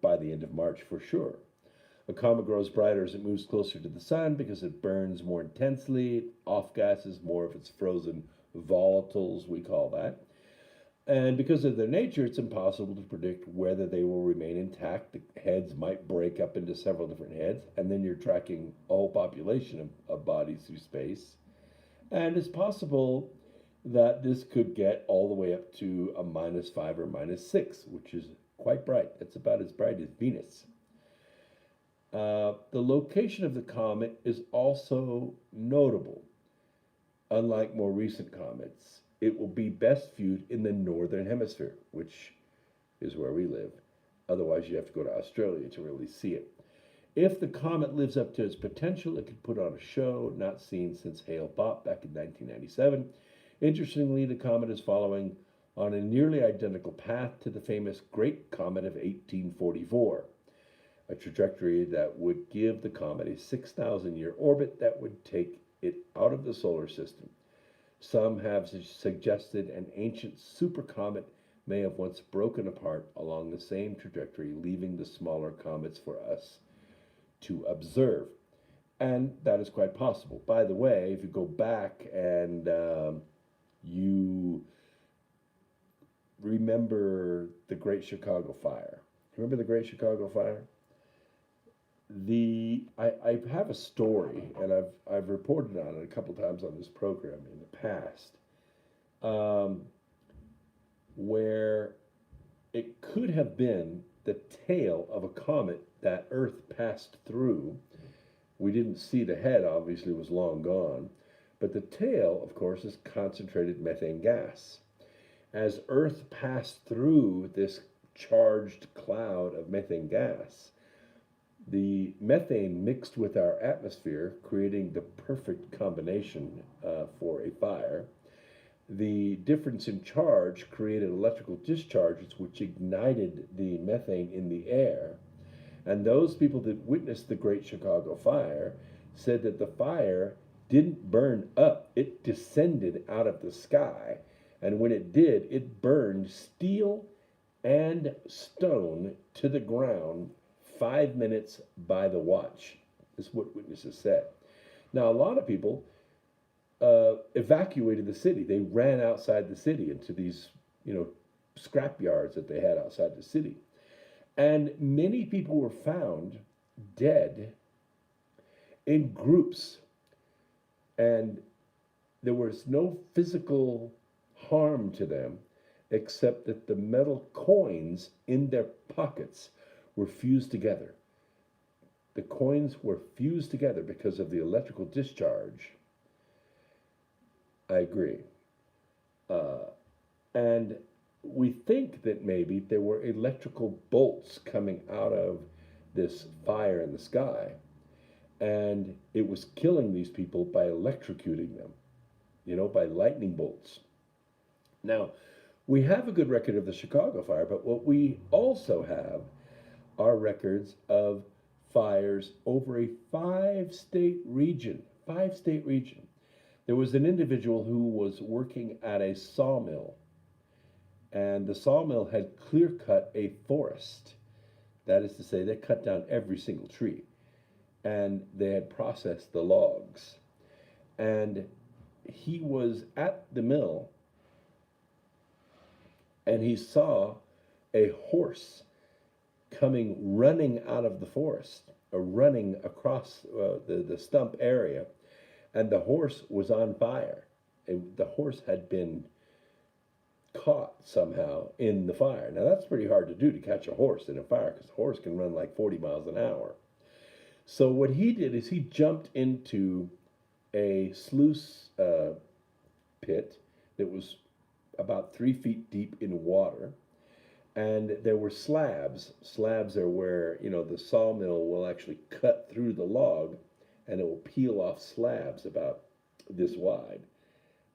by the end of March for sure. A comet grows brighter as it moves closer to the sun because it burns more intensely, it off-gasses more of its frozen volatiles, we call that. And because of their nature, it's impossible to predict whether they will remain intact. The heads might break up into several different heads, and then you're tracking a whole population of bodies through space. And it's possible that this could get all the way up to a -5 or -6, which is quite bright. It's about as bright as Venus. The location of the comet is also notable. Unlike more recent comets, it will be best viewed in the northern hemisphere, which is where we live. Otherwise, you have to go to Australia to really see it. If the comet lives up to its potential, it could put on a show not seen since Hale-Bopp back in 1997. Interestingly, the comet is following on a nearly identical path to the famous Great Comet of 1844, a trajectory that would give the comet a 6,000-year orbit that would take it out of the solar system. Some have suggested an ancient supercomet may have once broken apart along the same trajectory, leaving the smaller comets for us to observe. And that is quite possible. By the way, if you go back and you remember the Great Chicago Fire. Remember the Great Chicago Fire? I have a story, and I've reported on it a couple times on this program in the past, where it could have been the tail of a comet that Earth passed through. We didn't see the head, obviously it was long gone, but the tail, of course, is concentrated methane gas. As Earth passed through this charged cloud of methane gas, the methane mixed with our atmosphere, creating the perfect combination for a fire. The difference in charge created electrical discharges which ignited the methane in the air. And those people that witnessed the Great Chicago Fire said that the fire didn't burn up, it descended out of the sky. And when it did, it burned steel and stone to the ground 5 minutes by the watch. This is what witnesses said. Now, a lot of people evacuated the city. They ran outside the city into these, scrap yards that they had outside the city. And many people were found dead in groups. And there was no physical harm to them, except that the metal coins in their pockets were fused together. The coins were fused together because of the electrical discharge. I agree. And we think that maybe there were electrical bolts coming out of this fire in the sky, and it was killing these people by electrocuting them, by lightning bolts. Now, we have a good record of the Chicago fire, but what we also have are records of fires over a 5-state region. There was an individual who was working at a sawmill, and the sawmill had clear-cut a forest. That is to say, they cut down every single tree, and they had processed the logs. And he was at the mill, and he saw a horse coming running out of the forest. running across the stump area, and the horse was on fire. The horse had been caught somehow in the fire. Now that's pretty hard to do, to catch a horse in a fire, because the horse can run like 40 miles an hour. So what he did is he jumped into a sluice pit that was about 3 feet deep in water, and there were slabs. Slabs are where, the sawmill will actually cut through the log, and it will peel off slabs about this wide,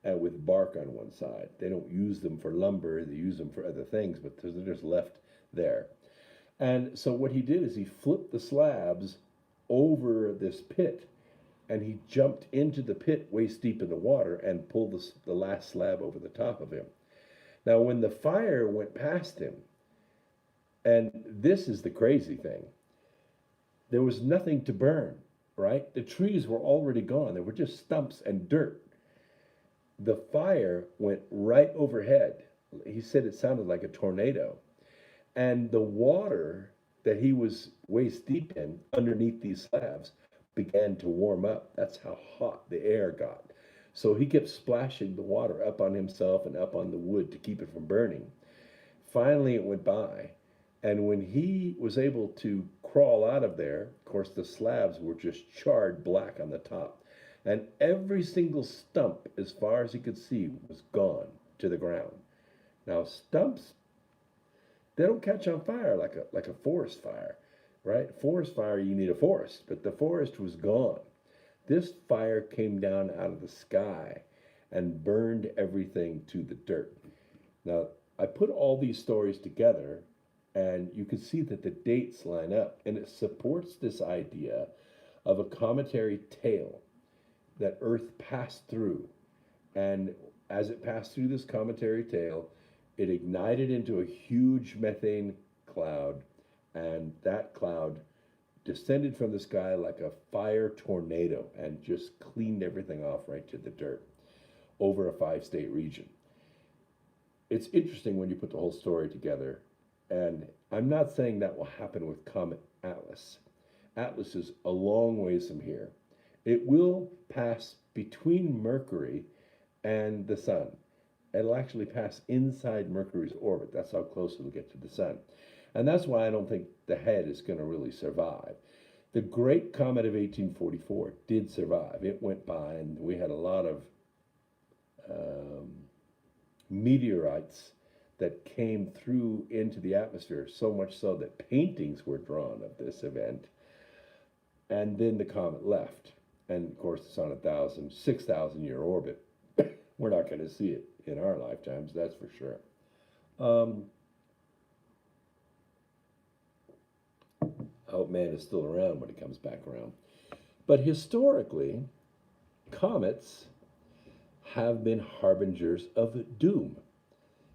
and with bark on one side. They don't use them for lumber, they use them for other things, but they're just left there. And so what he did is he flipped the slabs over this pit, and he jumped into the pit waist deep in the water and pulled the last slab over the top of him. Now, when the fire went past him, and this is the crazy thing, there was nothing to burn, right? The trees were already gone. They were just stumps and dirt. The fire went right overhead. He said it sounded like a tornado. And the water that he was waist deep in underneath these slabs began to warm up. That's how hot the air got. So he kept splashing the water up on himself and up on the wood to keep it from burning. Finally, it went by. And when he was able to crawl out of there, of course, the slabs were just charred black on the top. And every single stump, as far as he could see, was gone to the ground. Now, stumps, they don't catch on fire like a forest fire, right? Forest fire, you need a forest, but the forest was gone. This fire came down out of the sky and burned everything to the dirt. Now, I put all these stories together, and you can see that the dates line up, and it supports this idea of a cometary tail that Earth passed through. And as it passed through this cometary tail, it ignited into a huge methane cloud, and that cloud descended from the sky like a fire tornado and just cleaned everything off right to the dirt over a 5-state region. It's interesting when you put the whole story together, and I'm not saying that will happen with Comet Atlas. Atlas is a long ways from here. It will pass between Mercury and the sun. It'll actually pass inside Mercury's orbit. That's how close it'll get to the sun. And that's why I don't think the head is going to really survive. The Great Comet of 1844 did survive. It went by, and we had a lot of meteorites that came through into the atmosphere, so much so that paintings were drawn of this event. And then the comet left. And of course, it's on a 6,000 year orbit. We're not going to see it in our lifetimes, that's for sure. I hope man is still around when it comes back around. But historically, comets have been harbingers of doom.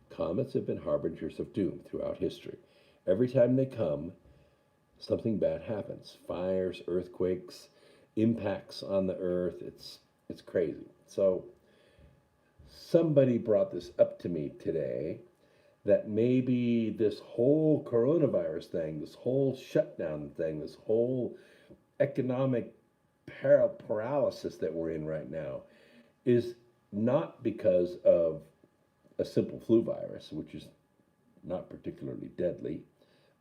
Comets have been harbingers of doom throughout history. Every time they come, something bad happens. Fires, earthquakes, impacts on the earth. It's crazy. So somebody brought this up to me today, that maybe this whole coronavirus thing, this whole shutdown thing, this whole economic paralysis that we're in right now is not because of a simple flu virus, which is not particularly deadly,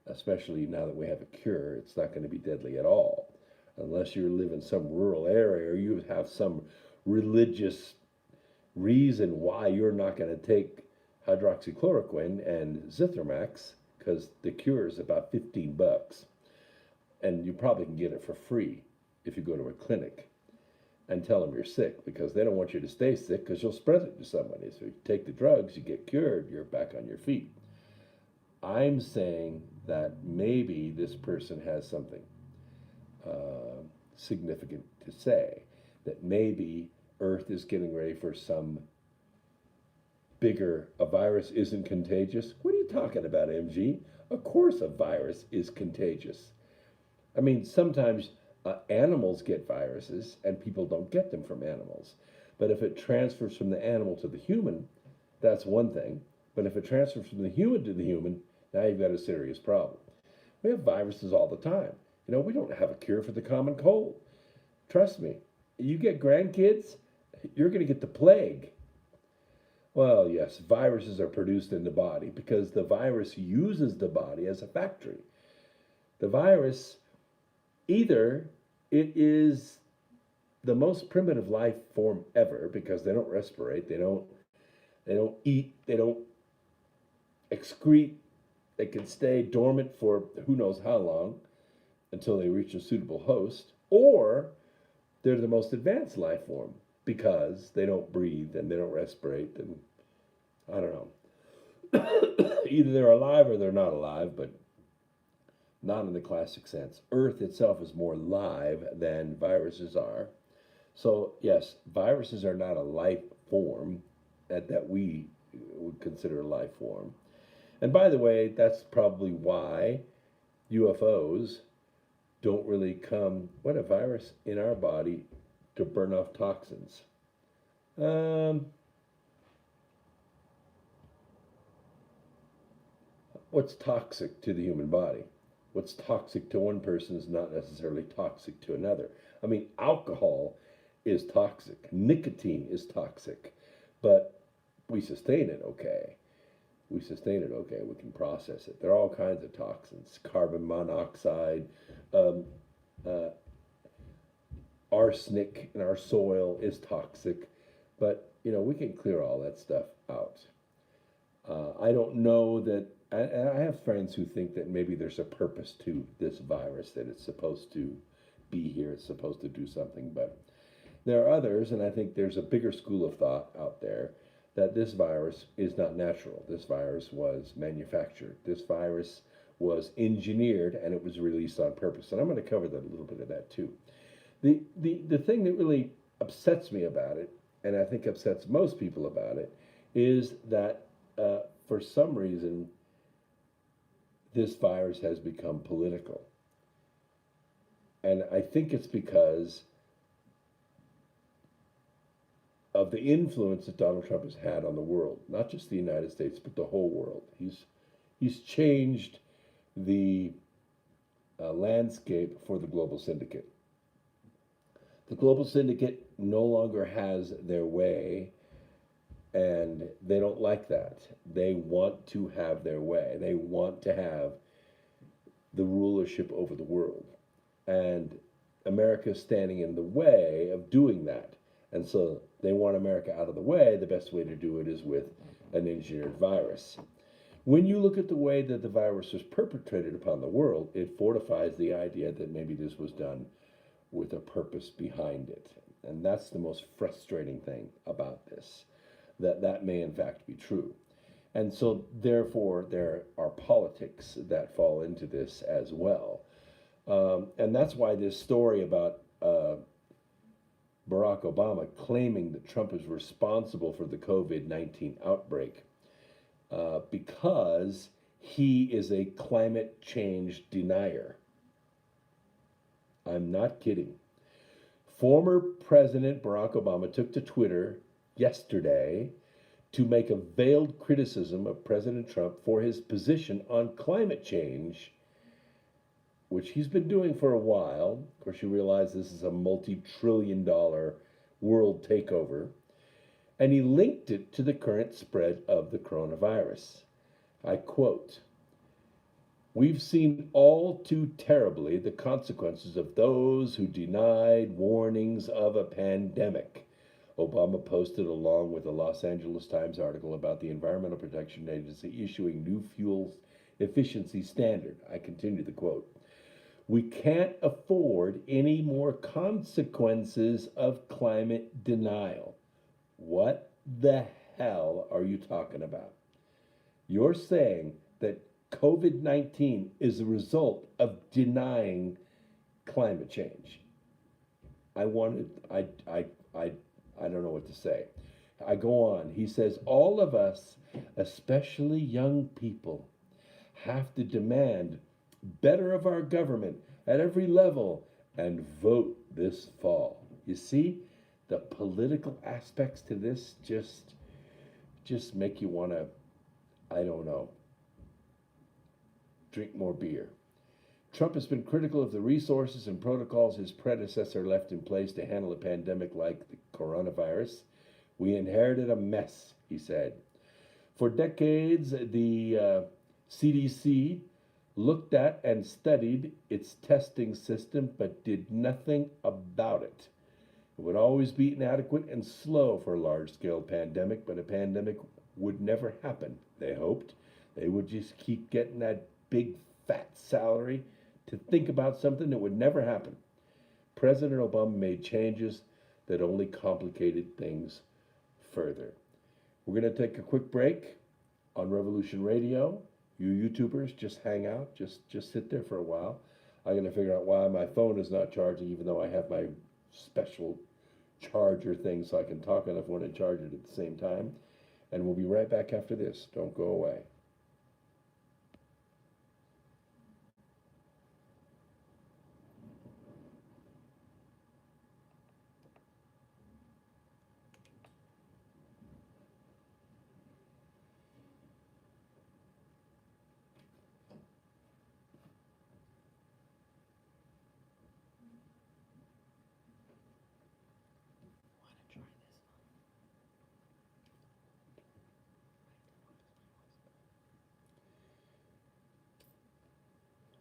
especially now that we have a cure. It's not going to be deadly at all, unless you live in some rural area or you have some religious reason why you're not going to take hydroxychloroquine and Zithromax, because the cure is about $15, and you probably can get it for free if you go to a clinic and tell them you're sick, because they don't want you to stay sick because you'll spread it to somebody. So you take the drugs, you get cured, you're back on your feet. I'm saying that maybe this person has something significant to say, that maybe Earth is getting ready for some bigger. A virus isn't contagious. What are you talking about, MG? Of course a virus is contagious. I mean, sometimes animals get viruses and people don't get them from animals. But if it transfers from the animal to the human, that's one thing. But if it transfers from the human to the human, now you've got a serious problem. We have viruses all the time. We don't have a cure for the common cold. Trust me. You get grandkids, you're going to get the plague. Well, yes, viruses are produced in the body because the virus uses the body as a factory. The virus, either it is the most primitive life form ever because they don't respirate, they don't eat, they don't excrete, they can stay dormant for who knows how long until they reach a suitable host, or they're the most advanced life form because they don't breathe and they don't respirate, and I don't know. Either they're alive or they're not alive, but not in the classic sense. Earth itself is more live than viruses are. So, yes, viruses are not a life form that we would consider a life form. And by the way, that's probably why UFOs don't really come, what, a virus in our body to burn off toxins. What's toxic to the human body? What's toxic to one person is not necessarily toxic to another. I mean, alcohol is toxic, nicotine is toxic, but we sustain it okay. We sustain it okay. We can process it. There are all kinds of toxins. Carbon monoxide, um, uh, arsenic in our soil is toxic, but we can clear all that stuff out. I don't know that. I have friends who think that maybe there's a purpose to this virus, that it's supposed to be here, it's supposed to do something, but there are others, and I think there's a bigger school of thought out there that this virus is not natural. This virus was manufactured. This virus was engineered, and it was released on purpose. And I'm going to cover a little bit of that too. The thing that really upsets me about it, and I think upsets most people about it, is that for some reason this virus has become political. And I think it's because of the influence that Donald Trump has had on the world, not just the United States, but the whole world. He's changed the landscape for the global syndicate. The global syndicate no longer has their way, and they don't like that. They want to have their way. They want to have the rulership over the world. And America's standing in the way of doing that. And so they want America out of the way. The best way to do it is with an engineered virus. When you look at the way that the virus was perpetrated upon the world, it fortifies the idea that maybe this was done with a purpose behind it. And that's the most frustrating thing about this, that may in fact be true. And so therefore there are politics that fall into this as well. And that's why this story about Barack Obama claiming that Trump is responsible for the COVID-19 outbreak because he is a climate change denier. I'm not kidding. Former President Barack Obama took to Twitter yesterday to make a veiled criticism of President Trump for his position on climate change, which he's been doing for a while. Of course, you realize this is a multi-trillion-dollar world takeover. And he linked it to the current spread of the coronavirus. I quote, "We've seen all too terribly the consequences of those who denied warnings of a pandemic," Obama posted along with a Los Angeles Times article about the Environmental Protection Agency issuing new fuel efficiency standard. I continue the quote. "We can't afford any more consequences of climate denial." What the hell are you talking about? You're saying that COVID-19 is a result of denying climate change. I don't know what to say. I go on. He says, "All of us, especially young people, have to demand better of our government at every level and vote this fall." You see, the political aspects to this just make you want to, I don't know, drink more beer. Trump has been critical of the resources and protocols his predecessor left in place to handle a pandemic like the coronavirus. We inherited a mess, he said. For decades, the CDC looked at and studied its testing system but did nothing about it. It would always be inadequate and slow for a large scale pandemic, but a pandemic would never happen, they hoped. They would just keep getting that big fat salary to think about something that would never happen. President Obama made changes that only complicated things further. We're going to take a quick break on Revolution Radio. You YouTubers, just hang out, just sit there for a while. I'm going to figure out why my phone is not charging, even though I have my special charger thing so I can talk on the phone and charge it at the same time. And we'll be right back after this. Don't go away.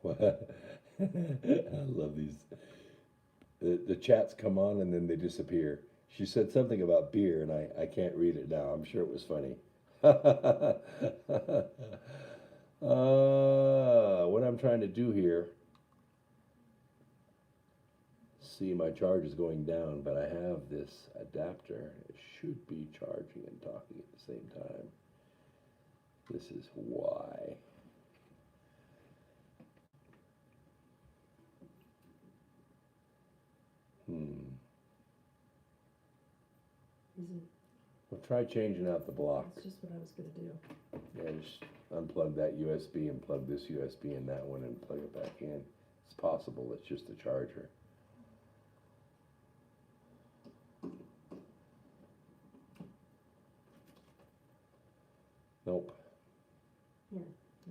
I love these. The chats come on and then they disappear. She said something about beer, and I can't read it now. I'm sure it was funny. What I'm trying to do here, see, my charge is going down, but I have this adapter. It should be charging and talking at the same time. This is why. Is it? Well, try changing out the block. That's just what I was gonna do. Yeah, just unplug that USB and plug this USB in that one and plug it back in. It's possible it's just a charger. Nope. Here,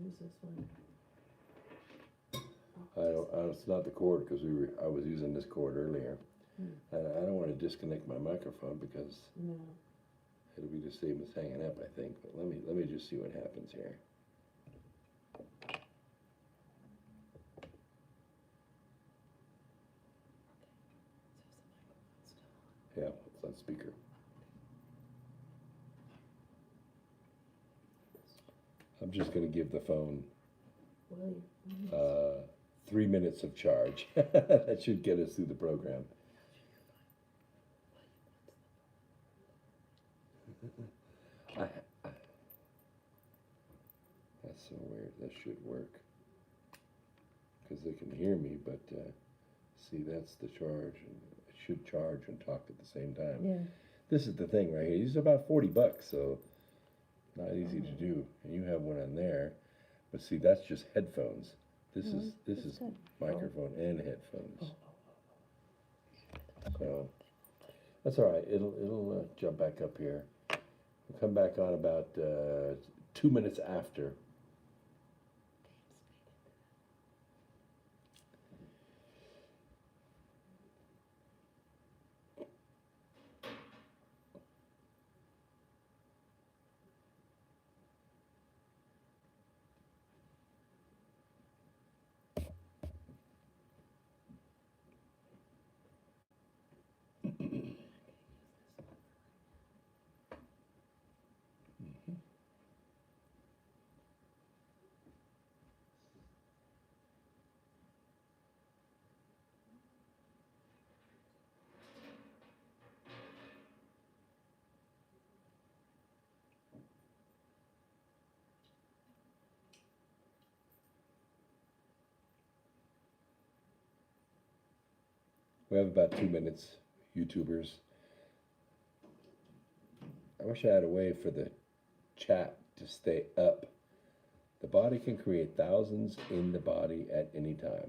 use this one. It's not the cord because I was using this cord earlier. Hmm. I don't want to disconnect my microphone because No. it'll be the same as hanging up, I think. But let me just see what happens here. Yeah, it's on speaker. I'm just going to give the phone Well, 3 minutes of charge. That should get us through the program. That's so weird. That should work because they can hear me, but see, that's the charge. It should charge and talk at the same time. yeah. This is the thing right here. These are about $40, so not easy to do. And you have one on there, but see, that's just headphones. This is good. microphone and headphones. So that's all right. It'll jump back up here. We'll come back on about 2 minutes after. We have about 2 minutes, YouTubers. I wish I had a way for the chat to stay up. The body can create thousands in the body at any time.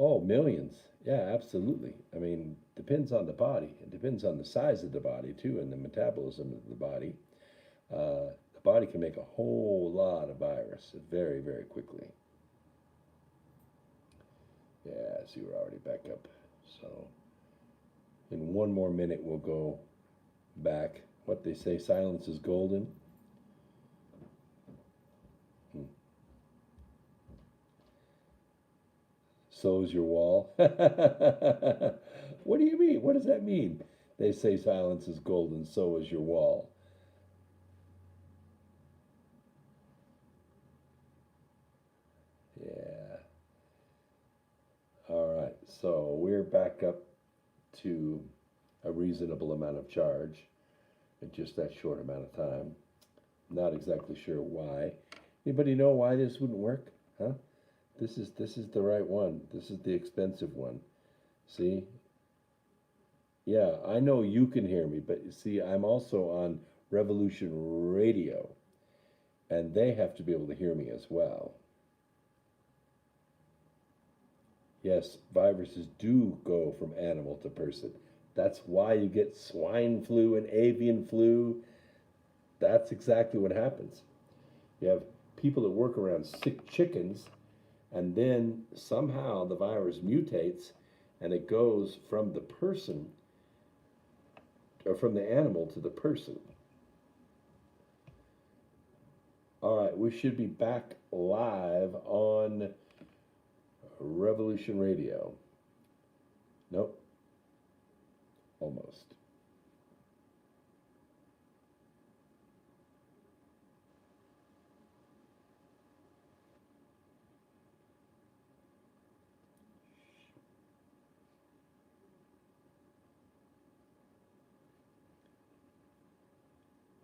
Oh, millions. Yeah, absolutely. I mean, depends on the body. It depends on the size of the body, too, and the metabolism of the body. The body can make a whole lot of virus very, very quickly. see, we're already back up. So in one more minute, we'll go back. What they say, silence is golden. So is your wall. What do you mean? What does that mean? They say silence is golden, so is your wall. Yeah. All right, so we're back up to a reasonable amount of charge in just that short amount of time. Not exactly sure why. Anybody know why this wouldn't work? Huh? This is the right one. This is the expensive one. See? Yeah, I know you can hear me, but you see, I'm also on Revolution Radio, and they have to be able to hear me as well. Yes, viruses do go from animal to person. That's why you get swine flu and avian flu. That's exactly what happens. You have people that work around sick chickens, and then somehow the virus mutates and it goes from the person, or from the animal to the person. All right, we should be back live on Revolution Radio. Nope. Almost.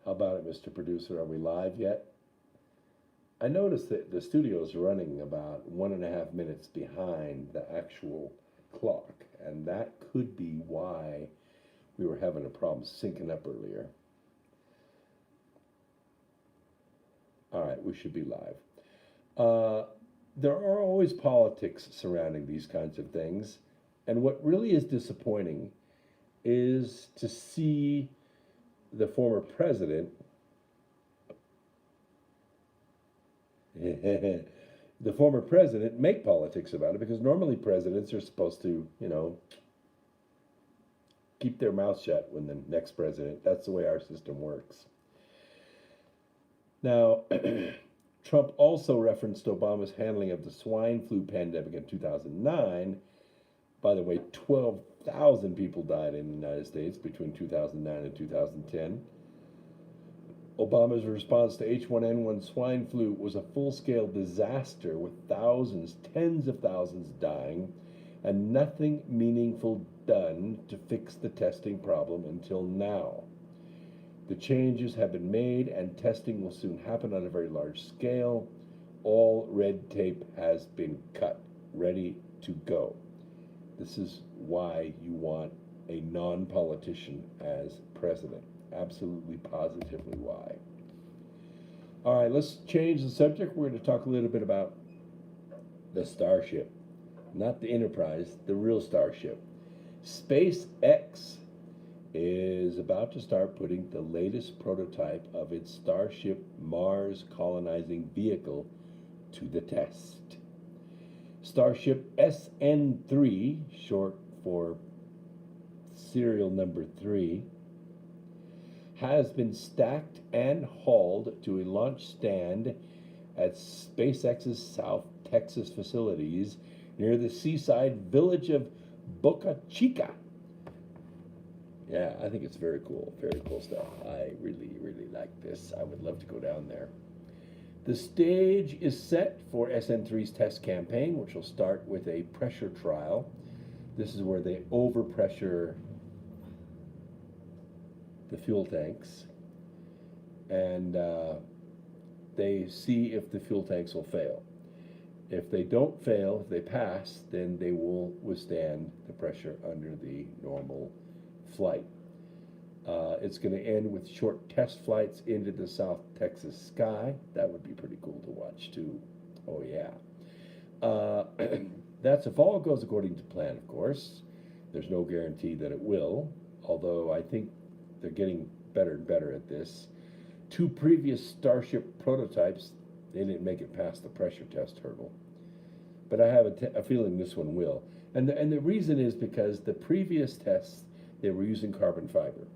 How about it, Mr. Producer? Are we live yet? I noticed that the studio is running about 1.5 minutes behind the actual clock, and that could be why we were having a problem syncing up earlier. All right, we should be live. There are always politics surrounding these kinds of things, and what really is disappointing is to see the former president make politics about it, because normally presidents are supposed to, keep their mouth shut when the next president. That's the way our system works. Now, Trump also referenced Obama's handling of the swine flu pandemic in 2009. By the way, 12,000 people died in the United States between 2009 and 2010. Obama's response to H1N1 swine flu was a full-scale disaster with thousands, tens of thousands dying, and nothing meaningful done to fix the testing problem until now. The changes have been made, and testing will soon happen on a very large scale. All red tape has been cut, ready to go. This is why you want a non-politician as president. Absolutely, positively why. All right, let's change the subject. We're going to talk a little bit about the Starship. Not the Enterprise, the real Starship. SpaceX is about to start putting the latest prototype of its Starship Mars colonizing vehicle to the test. Starship SN3, short for serial number 3, has been stacked and hauled to a launch stand at SpaceX's South Texas facilities near the seaside village of Boca Chica. Yeah, I think it's very cool stuff. I really, really like this. I would love to go down there. The stage is set for SN3's test campaign, which will start with a pressure trial. This is where they overpressure the fuel tanks, and they see if the fuel tanks will fail. If they don't fail, if they pass, then they will withstand the pressure under the normal flight. It's going to end with short test flights into the South Texas sky. That would be pretty cool to watch too. Oh yeah. That's if all goes according to plan, of course. There's no guarantee that it will, although I think they're getting better and better at this. 2 previous Starship prototypes, they didn't make it past the pressure test hurdle. But I have a feeling this one will. And the reason is because the previous tests, they were using carbon fiber.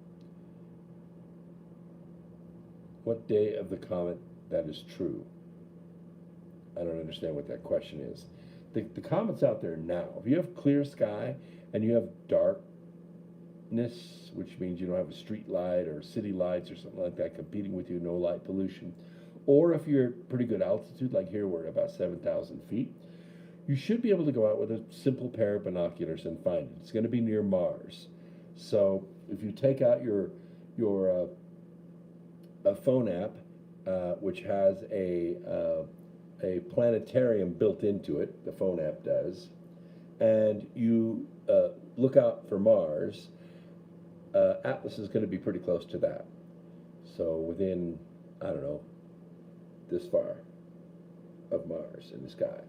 What day of the comet that is true? I don't understand what that question is. The comet's out there now. If you have clear sky and you have darkness, which means you don't have a street light or city lights or something like that competing with you, no light pollution, or if you're at pretty good altitude, like here we're at about 7,000 feet, you should be able to go out with a simple pair of binoculars and find it. It's going to be near Mars. So if you take out your a phone app, which has a planetarium built into it, the phone app does, and you look out for Mars, Atlas is going to be pretty close to that. So within, I don't know, this far of Mars in the sky,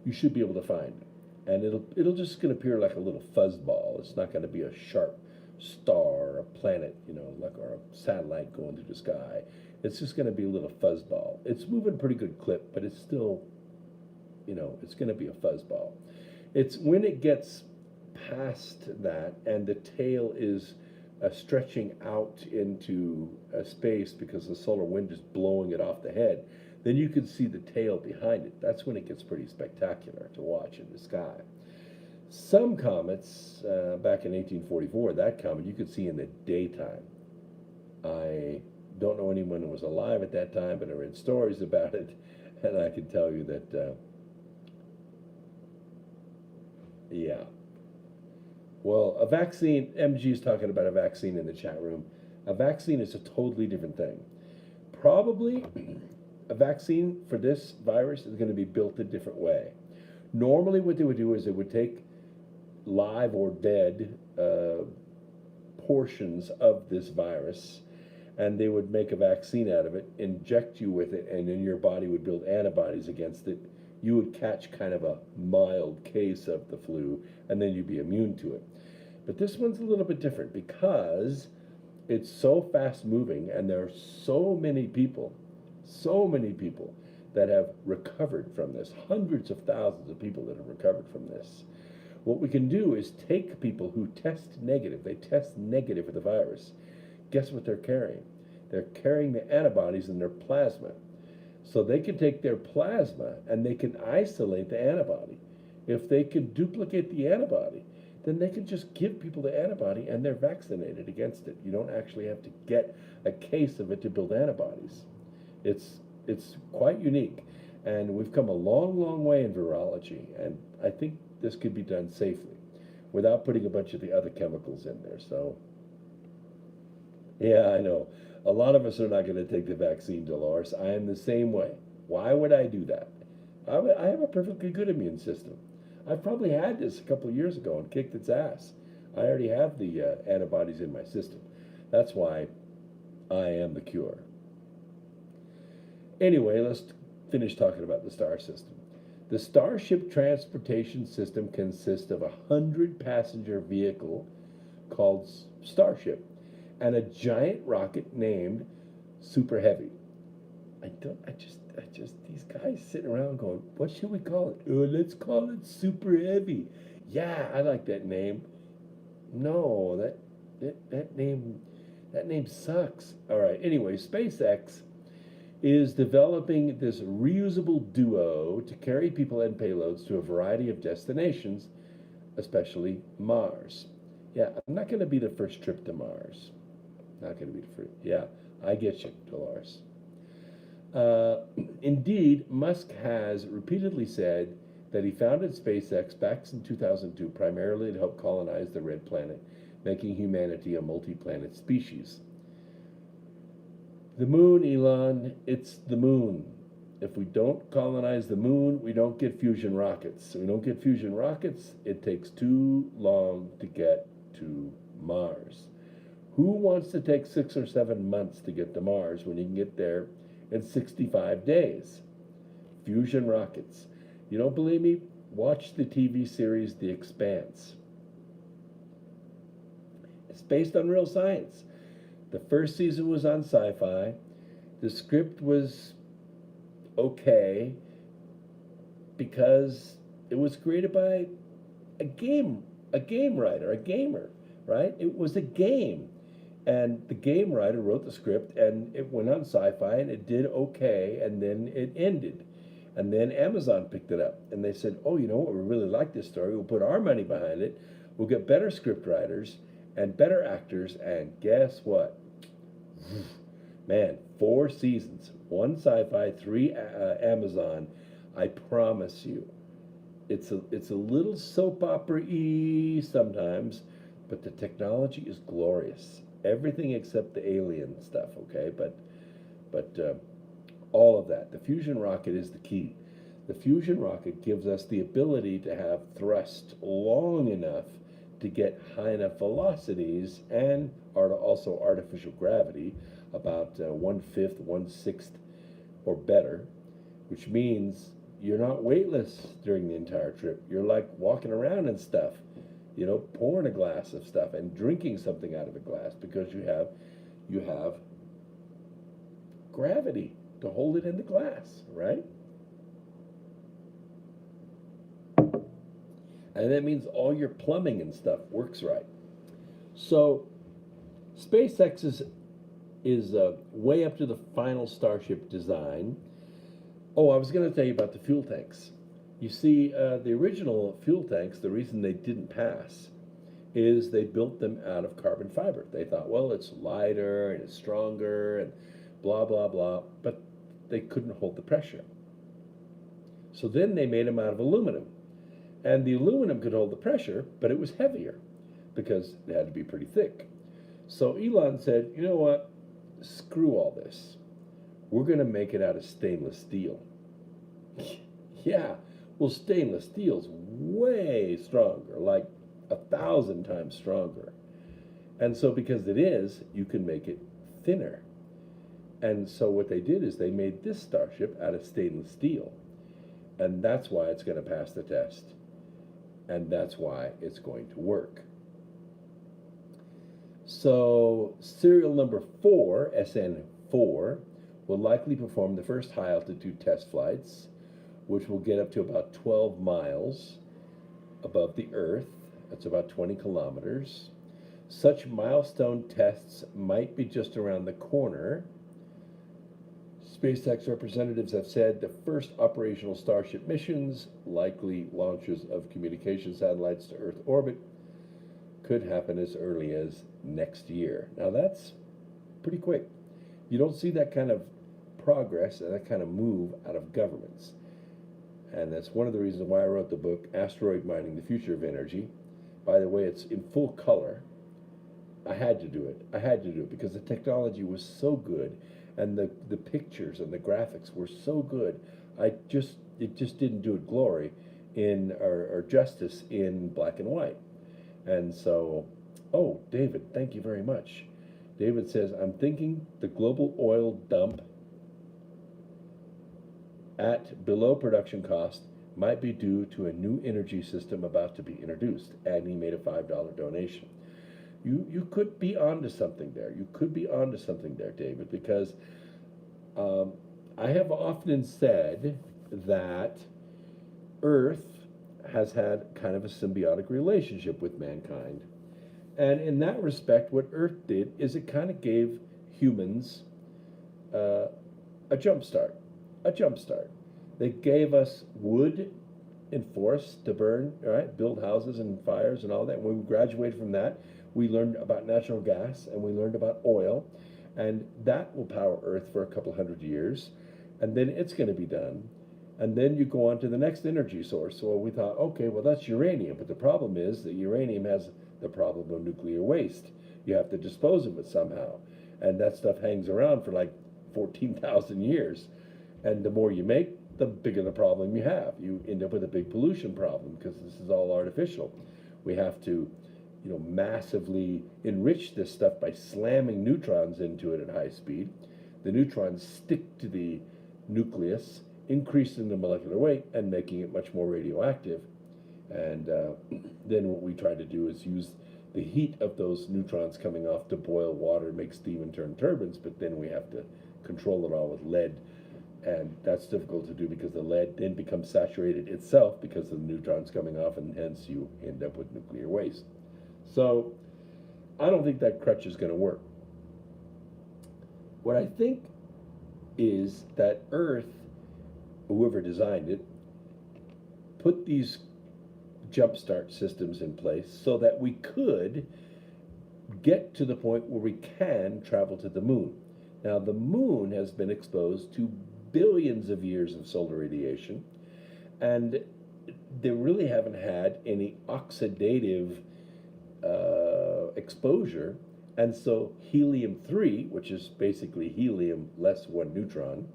you should be able to find it. And it'll just going to appear like a little fuzz ball. It's not going to be a sharp star or a planet, like or a satellite going through the sky. It's just going to be a little fuzz ball. It's moving pretty good clip, but it's still, it's going to be a fuzz ball. It's when it gets past that and the tail is stretching out into space because the solar wind is blowing it off the head, then you can see the tail behind it. That's when it gets pretty spectacular to watch in the sky. Some comets, back in 1844, that comet you could see in the daytime. I don't know anyone who was alive at that time, but I read stories about it, and I can tell you that, yeah. Well, a vaccine, MG is talking about a vaccine in the chat room. A vaccine is a totally different thing. Probably a vaccine for this virus is going to be built a different way. Normally what they would do is they would take live or dead portions of this virus, and they would make a vaccine out of it, inject you with it, and then your body would build antibodies against it. You would catch kind of a mild case of the flu, and then you'd be immune to it. But this one's a little bit different because it's so fast moving, and there are so many people that have recovered from this, hundreds of thousands of people that have recovered from this. What we can do is take people who test negative, they test negative for the virus. Guess what they're carrying? They're carrying the antibodies in their plasma. So they can take their plasma and they can isolate the antibody. If they can duplicate the antibody, then they can just give people the antibody and they're vaccinated against it. You don't actually have to get a case of it to build antibodies. It's quite unique. And we've come a long, long way in virology. And I think this could be done safely without putting a bunch of the other chemicals in there. So, yeah, I know. A lot of us are not going to take the vaccine, Dolores. I am the same way. Why would I do that? I have a perfectly good immune system. I probably had this a couple of years ago and kicked its ass. I already have the antibodies in my system. That's why I am the cure. Anyway, let's finish talking about the star system. The Starship transportation system consists of a 100-passenger vehicle called Starship and a giant rocket named Super Heavy. These guys sitting around going, what should we call it? Oh, let's call it Super Heavy. Yeah, I like that name. No, that name sucks. All right. Anyway, SpaceX is developing this reusable duo to carry people and payloads to a variety of destinations, especially Mars. Yeah, I'm not going to be the first trip to Mars. Not going to be the first. Yeah, I get you, Dolores. Indeed, Musk has repeatedly said that he founded SpaceX back in 2002 primarily to help colonize the red planet, making humanity a multi-planet species. The moon, Elon, it's the moon. If we don't colonize the moon, we don't get fusion rockets. If we don't get fusion rockets, it takes too long to get to Mars. Who wants to take 6 or 7 months to get to Mars when you can get there in 65 days? Fusion rockets. You don't believe me? Watch the TV series The Expanse. It's based on real science. The first season was on Sci-Fi. The script was okay because it was created by a game, a game writer, a gamer, right? It was a game. And the game writer wrote the script and it went on sci-fi and it did okay and then it ended. And then Amazon picked it up and they said, oh, you know what, we really like this story. We'll put our money behind it. We'll get better script writers and better actors. And guess what? Man, 4 seasons, 1 sci-fi, 3 Amazon. I promise you, it's a little soap opera-y sometimes, but the technology is glorious. Everything except the alien stuff, okay? But all of that. The fusion rocket is the key. The fusion rocket gives us the ability to have thrust long enough to get high enough velocities and also artificial gravity, about 1/5, 1/6 or better, which means you're not weightless during the entire trip. You're like walking around and stuff, you know, pouring a glass of stuff and drinking something out of a glass because you have gravity to hold it in the glass, right? And that means all your plumbing and stuff works right. So SpaceX is way up to the final Starship design. Oh, I was going to tell you about the fuel tanks. You see, the original fuel tanks, the reason they didn't pass is they built them out of carbon fiber. They thought, well, it's lighter and it's stronger and blah, blah, blah, but they couldn't hold the pressure. So then they made them out of aluminum. And the aluminum could hold the pressure, but it was heavier because it had to be pretty thick. So Elon said, you know what? Screw all this. We're going to make it out of stainless steel. Yeah, well, stainless steel's way stronger, like 1,000 times stronger. And so because it is, you can make it thinner. And so what they did is they made this Starship out of stainless steel. And that's why it's going to pass the test. And that's why it's going to work. So serial number 4, SN4, will likely perform the first high altitude test flights, which will get up to about 12 miles above the Earth. That's about 20 kilometers. Such milestone tests might be just around the corner. SpaceX representatives have said the first operational Starship missions, likely launches of communication satellites to Earth orbit, could happen as early as next year. Now that's pretty quick. You don't see that kind of progress and that kind of move out of governments. And that's one of the reasons why I wrote the book, Asteroid Mining, the Future of Energy. By the way, it's in full color. I had to do it. I had to do it because the technology was so good and the pictures and the graphics were so good. It just didn't do it glory or justice in black and white. And so, oh, David, thank you very much. David says, I'm thinking the global oil dump at below production cost might be due to a new energy system about to be introduced. Agnew made a $5 donation. You could be onto something there. You could be onto something there, David, because I have often said that Earth has had kind of a symbiotic relationship with mankind. And in that respect, what Earth did is it kind of gave humans a jump start. A jump start. They gave us wood and forests to burn, right? Build houses and fires and all that. When we graduated from that, we learned about natural gas and we learned about oil, and that will power Earth for a couple hundred years, and then it's going to be done. And then you go on to the next energy source. So we thought, okay, well, that's uranium, but the problem is that uranium has the problem of nuclear waste. You have to dispose of it somehow, and that stuff hangs around for like 14,000 years. And the more you make, the bigger the problem you have. You end up with a big pollution problem because this is all artificial. We have to, massively enrich this stuff by slamming neutrons into it at high speed. The neutrons stick to the nucleus, increasing the molecular weight and making it much more radioactive. And then what we try to do is use the heat of those neutrons coming off to boil water, make steam and turn turbines, but then we have to control it all with lead And that's difficult to do because the lead then becomes saturated itself because of the neutrons coming off, and hence you end up with nuclear waste. So I don't think that crutch is going to work. What I think is that Earth, whoever designed it, put these jumpstart systems in place so that we could get to the point where we can travel to the moon. Now, the moon has been exposed to billions of years of solar radiation, and they really haven't had any oxidative exposure. And so helium-3, which is basically helium less one neutron,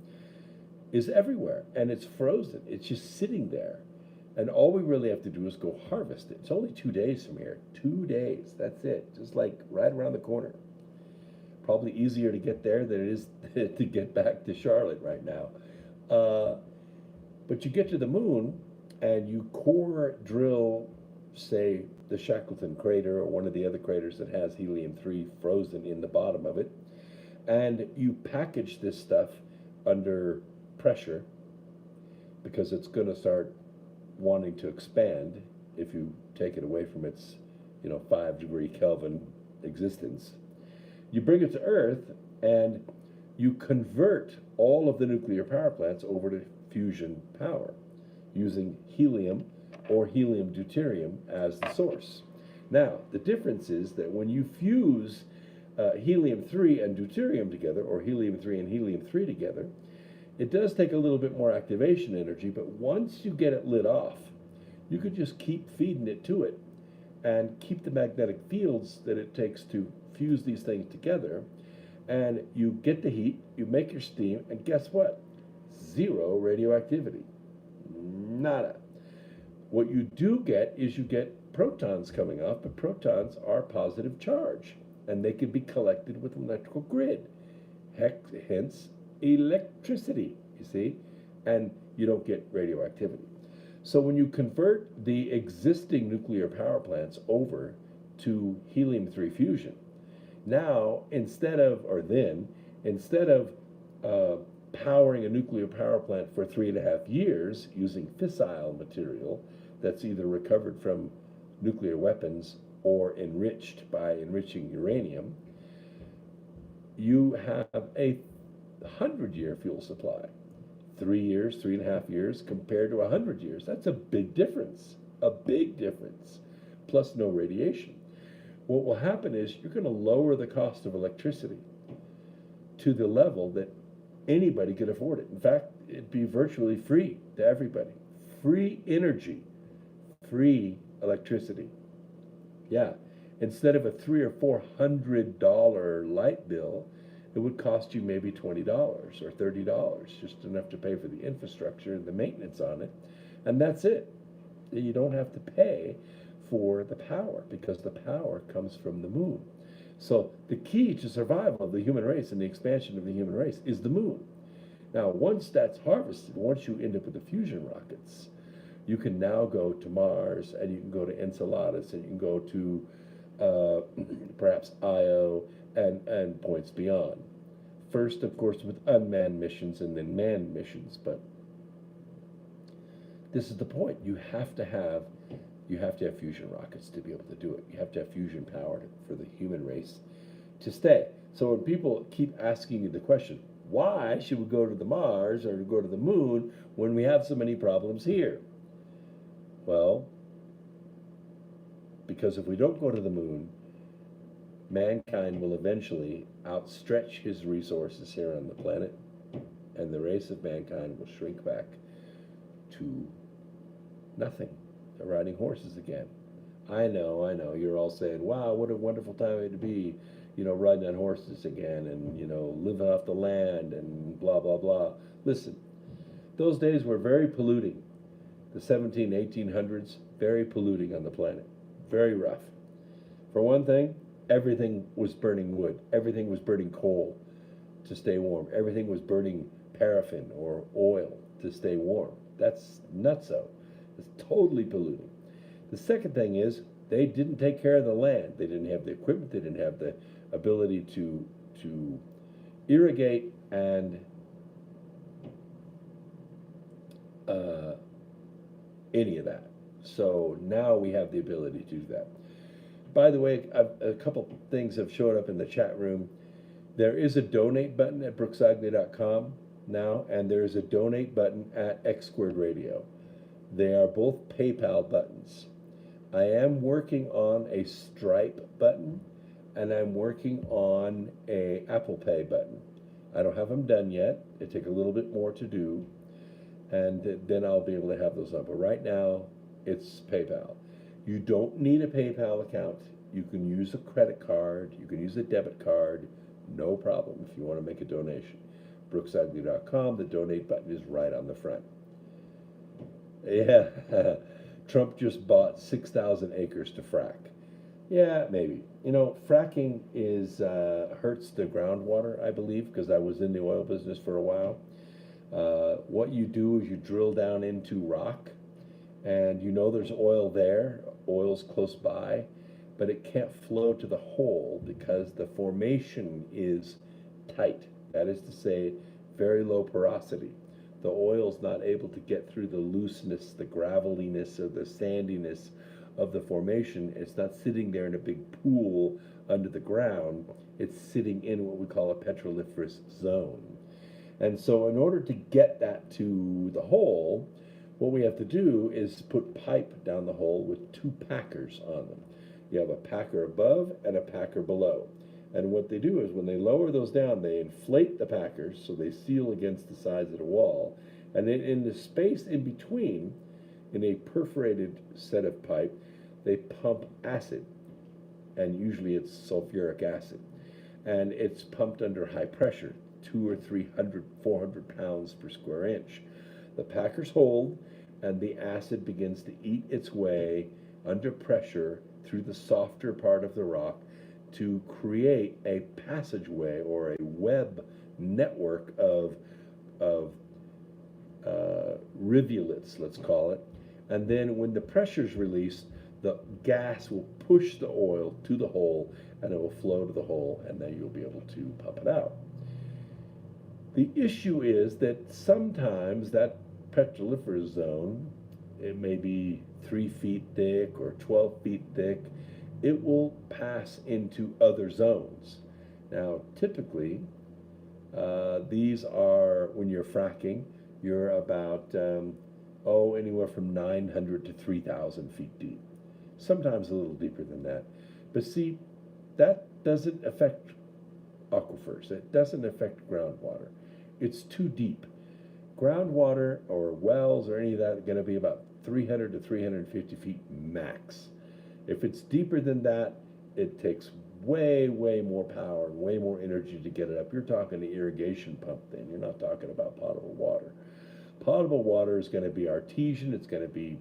is everywhere, and it's frozen. It's just sitting there. And all we really have to do is go harvest it. It's only 2 days from here. 2 days, that's it. Just like right around the corner. Probably easier to get there than it is to get back to Charlotte right now. But you get to the moon and you core drill, say, the Shackleton crater or one of the other craters that has helium-3 frozen in the bottom of it, and you package this stuff under pressure because it's going to start wanting to expand if you take it away from its 5-degree Kelvin existence. You bring it to Earth and you convert all of the nuclear power plants over to fusion power using helium or helium deuterium as the source. Now, the difference is that when you fuse helium-3 and deuterium together, or helium-3 and helium-3 together, it does take a little bit more activation energy, but once you get it lit off, you could just keep feeding it to it and keep the magnetic fields that it takes to fuse these things together, and you get the heat, you make your steam, and guess what? Zero radioactivity. Nada. What you do get is you get protons coming off, but protons are positive charge, and they can be collected with an electrical grid. Hence, electricity, you see, and you don't get radioactivity. So when you convert the existing nuclear power plants over to helium-3 fusion, now instead of powering a nuclear power plant for 3.5 years using fissile material that's either recovered from nuclear weapons or enriched by enriching uranium, you have a 100-year fuel supply. 3 years, 3.5 years compared to 100 years. That's a big difference. A big difference. Plus no radiation. What will happen is you're going to lower the cost of electricity to the level that anybody could afford it. In fact, it'd be virtually free to everybody. Free energy. Free electricity. Yeah. Instead of a $300 or $400 light bill, it would cost you maybe $20 or $30, just enough to pay for the infrastructure and the maintenance on it, and that's it. You don't have to pay for the power because the power comes from the moon. So the key to survival of the human race and the expansion of the human race is the moon. Now, once that's harvested, once you end up with the fusion rockets, you can now go to Mars, and you can go to Enceladus, and you can go to perhaps Io, and points beyond. First, of course, with unmanned missions and then manned missions, but this is the point. You have to have fusion rockets to be able to do it. You have to have fusion power for the human race to stay. So when people keep asking you the question, why should we go to the Mars or go to the moon when we have so many problems here? Well, because if we don't go to the moon, mankind will eventually outstretch his resources here on the planet, and the race of mankind will shrink back to nothing. They're riding horses again. I know, you're all saying, wow, what a wonderful time to be, riding on horses again and, living off the land and blah, blah, blah. Listen, those days were very polluting. The 1800s, very polluting on the planet. Very rough. For one thing, everything was burning wood. Everything was burning coal to stay warm. Everything was burning paraffin or oil to stay warm. That's nutso. It's totally polluting. The second thing is they didn't take care of the land. They didn't have the equipment. They didn't have the ability to irrigate and uh, any of that. So now we have the ability to do that. By the way, a couple things have showed up in the chat room. There is a donate button at brooksagnew.com now, and there is a donate button at X Squared Radio. They are both PayPal buttons. I am working on a Stripe button, and I'm working on a Apple Pay button. I don't have them done yet. They take a little bit more to do, and then I'll be able to have those up. But right now, it's PayPal. You don't need a PayPal account. You can use a credit card. You can use a debit card. No problem if you want to make a donation. brooksagnew.com, the donate button is right on the front. Yeah, Trump just bought 6,000 acres to frack. Yeah, maybe. You know, fracking is hurts the groundwater, I believe, because I was in the oil business for a while. What you do is you drill down into rock, and you know there's oil there, oil's close by, but it can't flow to the hole because the formation is tight. That is to say, very low porosity. The oil's not able to get through the looseness, the graveliness, or the sandiness of the formation. It's not sitting there in a big pool under the ground. It's sitting in what we call a petroliferous zone. And so in order to get that to the hole, what we have to do is put pipe down the hole with two packers on them. You have a packer above and a packer below. And what they do is when they lower those down, they inflate the packers so they seal against the sides of the wall. And then in the space in between, in a perforated set of pipe, they pump acid. And usually it's sulfuric acid. And it's pumped under high pressure, 200 or 300, 400 pounds per square inch. The packers hold, and the acid begins to eat its way under pressure through the softer part of the rock to create a passageway or a web network of rivulets, let's call it. And then when the pressure is released, the gas will push the oil to the hole, and it will flow to the hole, and then you'll be able to pump it out. The issue is that sometimes that petroliferous zone, it may be 3 feet thick or 12 feet thick, it will pass into other zones. Now, typically, these are, when you're fracking, you're about, anywhere from 900 to 3,000 feet deep. Sometimes a little deeper than that. But see, that doesn't affect aquifers. It doesn't affect groundwater. It's too deep. Groundwater or wells or any of that are going to be about 300 to 350 feet max. If it's deeper than that, it takes way, way more power and way more energy to get it up. You're talking the irrigation pump then. You're not talking about potable water. Potable water is going to be artesian. It's going to be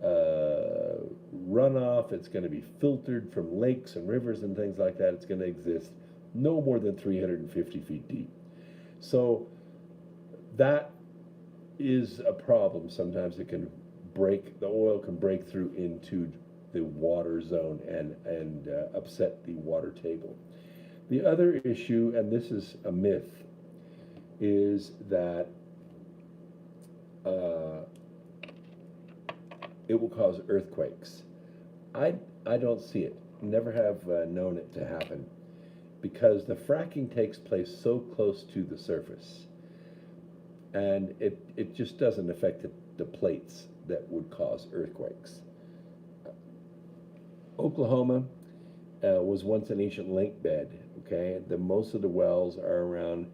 runoff. It's going to be filtered from lakes and rivers and things like that. It's going to exist no more than 350 feet deep. So that is a problem. Sometimes it can break, the oil can break through into the water zone and upset the water table. The other issue, and this is a myth, is that it will cause earthquakes. I don't see it. Never have known it to happen, because the fracking takes place so close to the surface, and it just doesn't affect the plates that would cause earthquakes. Oklahoma was once an ancient lake bed, okay? Most of the wells are around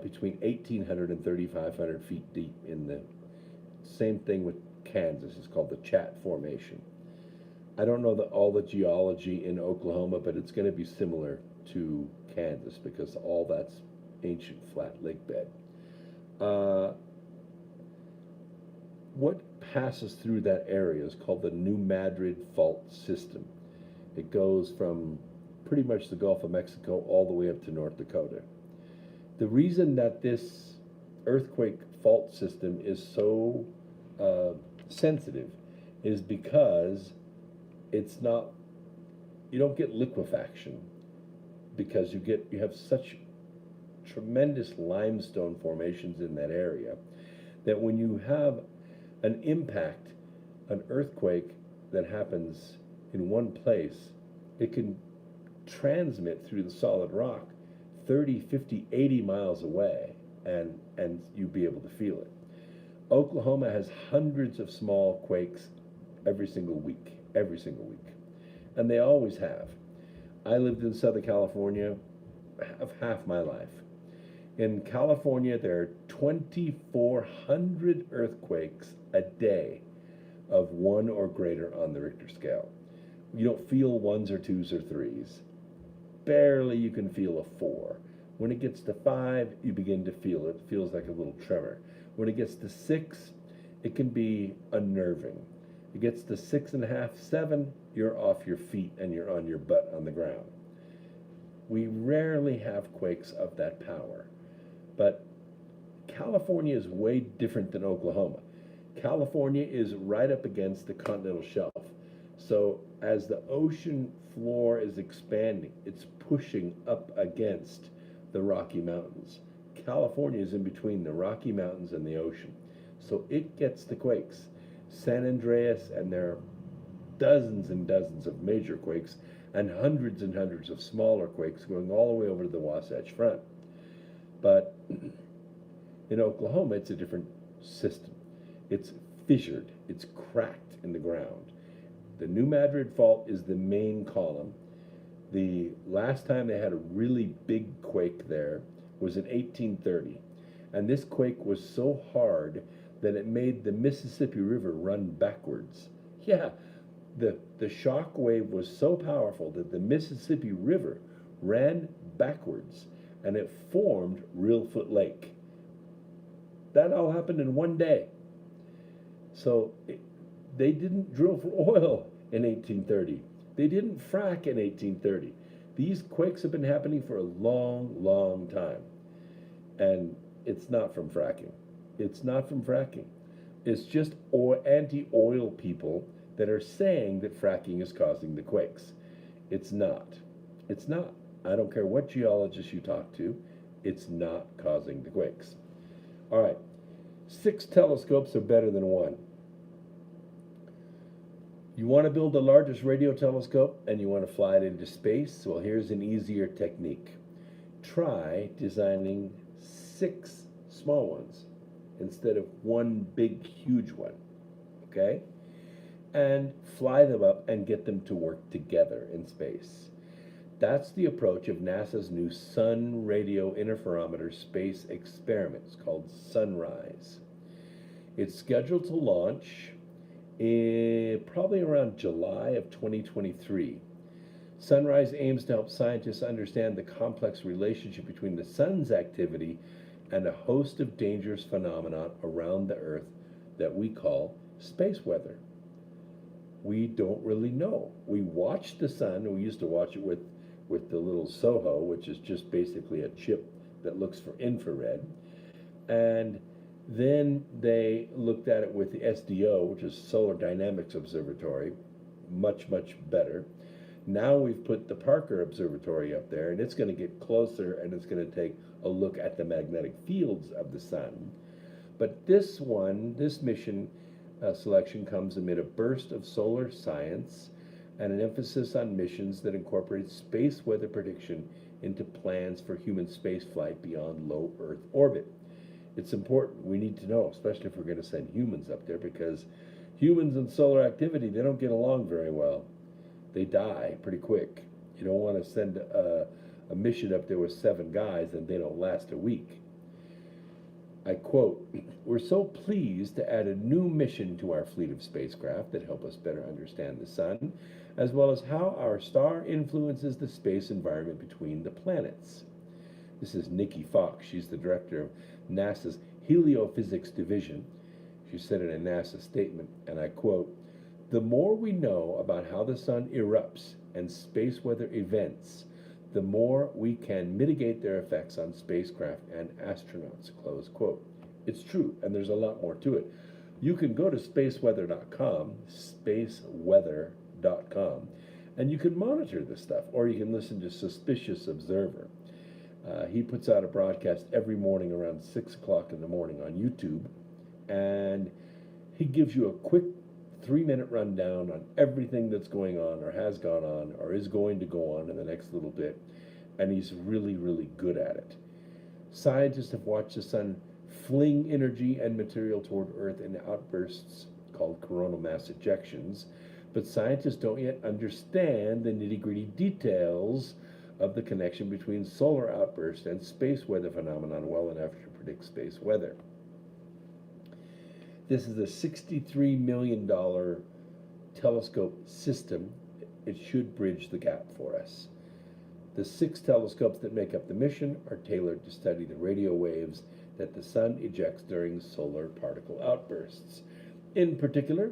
between 1,800 and 3,500 feet deep in the, same thing with Kansas. It's called the Chat Formation. I don't know all the geology in Oklahoma, but it's going to be similar to Kansas because all that's ancient flat lake bed. What passes through that area is called the New Madrid Fault System. It goes from pretty much the Gulf of Mexico all the way up to North Dakota. The reason that this earthquake fault system is so sensitive is because it's not, you don't get liquefaction, because you have such tremendous limestone formations in that area that when you have An impact, an earthquake that happens in one place, it can transmit through the solid rock 30, 50, 80 miles away, and you'd be able to feel it. Oklahoma has hundreds of small quakes every single week, and they always have. I lived in Southern California half my life. In California, there are 2,400 earthquakes a day of 1 or greater on the Richter scale. You don't feel 1s or 2s or 3s. Barely you can feel a 4. When it gets to 5, you begin to feel it. It feels like a little tremor. When it gets to 6, it can be unnerving. It gets to 6.5, 7, you're off your feet and you're on your butt on the ground. We rarely have quakes of that power. But California is way different than Oklahoma. California is right up against the continental shelf. So as the ocean floor is expanding, it's pushing up against the Rocky Mountains. California is in between the Rocky Mountains and the ocean. So it gets the quakes. San Andreas, and there are dozens and dozens of major quakes and hundreds of smaller quakes going all the way over to the Wasatch Front. But in Oklahoma, it's a different system. It's fissured, it's cracked in the ground. The New Madrid Fault is the main column. The last time they had a really big quake there was in 1830. And this quake was so hard that it made the Mississippi River run backwards. Yeah, the shock wave was so powerful that the Mississippi River ran backwards and it formed Reelfoot Lake. That all happened in one day. So they didn't drill for oil in 1830. They didn't frack in 1830. These quakes have been happening for a long, long time. And it's not from fracking. It's not from fracking. It's just anti-oil people that are saying that fracking is causing the quakes. It's not. It's not. I don't care what geologists you talk to, it's not causing the quakes. All right, 6 telescopes are better than 1. You want to build the largest radio telescope and you want to fly it into space? Well, here's an easier technique. Try designing 6 small ones instead of 1 big, huge one, okay? And fly them up and get them to work together in space. That's the approach of NASA's new Sun Radio Interferometer space experiment. It's called Sunrise. It's scheduled to launch probably around July of 2023. Sunrise aims to help scientists understand the complex relationship between the sun's activity and a host of dangerous phenomena around the Earth that we call space weather. We don't really know. We watch the sun. We used to watch it with the little SOHO, which is just basically a chip that looks for infrared. And then they looked at it with the SDO, which is Solar Dynamics Observatory, much, much better. Now we've put the Parker Observatory up there, and it's going to get closer, and it's going to take a look at the magnetic fields of the sun. But this mission selection comes amid a burst of solar science and an emphasis on missions that incorporate space weather prediction into plans for human spaceflight beyond low Earth orbit. It's important. We need to know, especially if we're going to send humans up there, because humans and solar activity, they don't get along very well. They die pretty quick. You don't want to send a mission up there with 7 guys and they don't last a week. I quote, "We're so pleased to add a new mission to our fleet of spacecraft that help us better understand the sun, as well as how our star influences the space environment between the planets." This is Nikki Fox. She's the director of NASA's Heliophysics Division. She said in a NASA statement, and I quote, "The more we know about how the sun erupts and space weather events, the more we can mitigate their effects on spacecraft and astronauts," close quote. It's true, and there's a lot more to it. You can go to spaceweather.com, and you can monitor this stuff, or you can listen to Suspicious Observer. He puts out a broadcast every morning around 6 o'clock in the morning on YouTube, and He gives you a quick 3-minute rundown on everything that's going on or has gone on or is going to go on in the next little bit, and he's really, really good at it. Scientists have watched the sun fling energy and material toward Earth in outbursts called coronal mass ejections, but scientists don't yet understand the nitty-gritty details of the connection between solar outbursts and space weather phenomenon well enough to predict space weather. This is a $63 million telescope system. It should bridge the gap for us. The 6 telescopes that make up the mission are tailored to study the radio waves that the sun ejects during solar particle outbursts. In particular,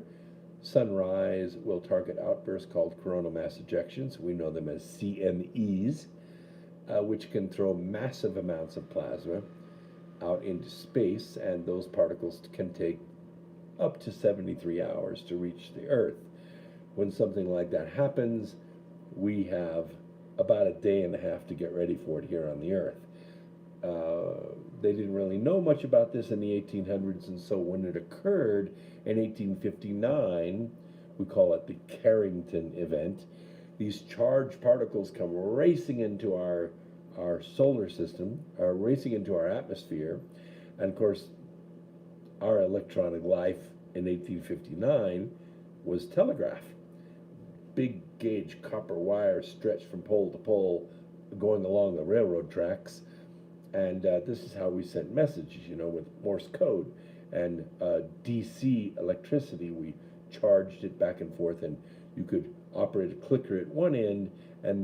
sunrise will target outbursts called coronal mass ejections. We know them as CMEs, which can throw massive amounts of plasma out into space, and those particles can take up to 73 hours to reach the Earth. When something like that happens, we have about a day and a half to get ready for it here on the Earth. They didn't really know much about this in the 1800s, and so when it occurred in 1859, we call it the Carrington event. These charged particles come racing into our solar system, are racing into our atmosphere, and of course, our electronic life in 1859 was telegraph. Big gauge copper wire stretched from pole to pole going along the railroad tracks, and this is how we sent messages, with Morse code and DC electricity. We charged it back and forth, and you could operate a clicker at one end, and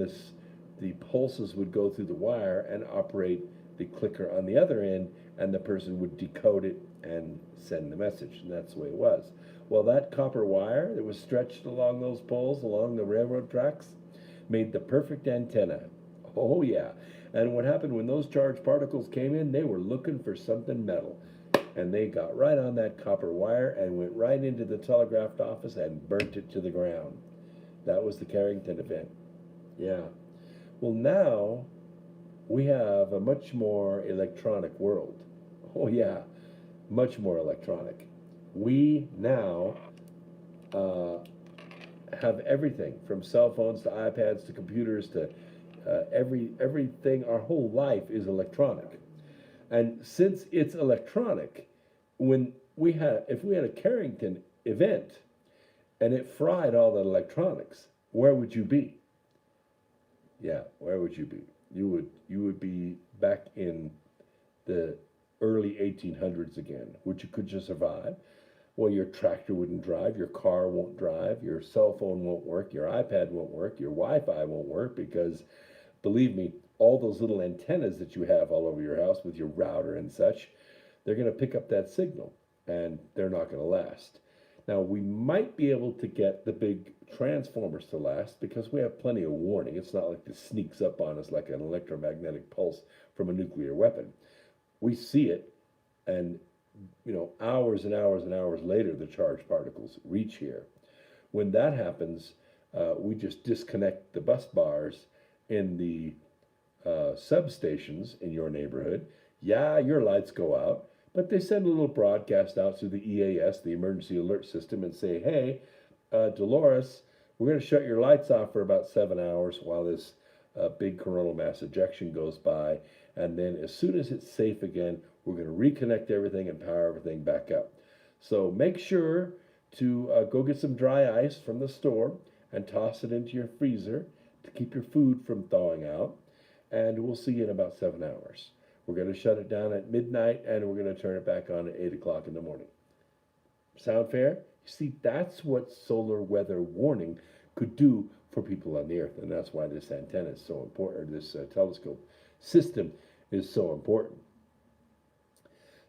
the pulses would go through the wire and operate the clicker on the other end, and the person would decode it and send the message, and that's the way it was. Well, that copper wire that was stretched along those poles, along the railroad tracks, made the perfect antenna. Oh, yeah. And what happened when those charged particles came in, they were looking for something metal. And they got right on that copper wire and went right into the telegraph office and burnt it to the ground. That was the Carrington event. Yeah. Well, now we have a much more electronic world. Oh, yeah. Much more electronic. We now have everything from cell phones to iPads to computers to everything. Our whole life is electronic. And since it's electronic, if we had a Carrington event and it fried all the electronics, where would you be? Yeah, where would you be? You would be back in the early 1800s again. Could you survive? Well, your tractor wouldn't drive, your car won't drive, your cell phone won't work, your iPad won't work, your Wi-Fi won't work, because believe me, all those little antennas that you have all over your house with your router and such, they're going to pick up that signal, and they're not going to last. Now, we might be able to get the big transformers to last because we have plenty of warning. It's not like this sneaks up on us like an electromagnetic pulse from a nuclear weapon. We see it, and hours and hours and hours later, the charged particles reach here. When that happens, we just disconnect the bus bars in the substations in your neighborhood. Yeah, your lights go out, but they send a little broadcast out through the EAS, the Emergency Alert System, and say, hey, Dolores, we're going to shut your lights off for about 7 hours while this big coronal mass ejection goes by, and then as soon as it's safe again, we're going to reconnect everything and power everything back up. So make sure to go get some dry ice from the store and toss it into your freezer to keep your food from thawing out, and we'll see you in about 7 hours. We're going to shut it down at midnight, and we're going to turn it back on at 8 o'clock in the morning. Sound fair? You see, that's what solar weather warning could do for people on the Earth, and that's why this antenna is so important, or this telescope system is so important.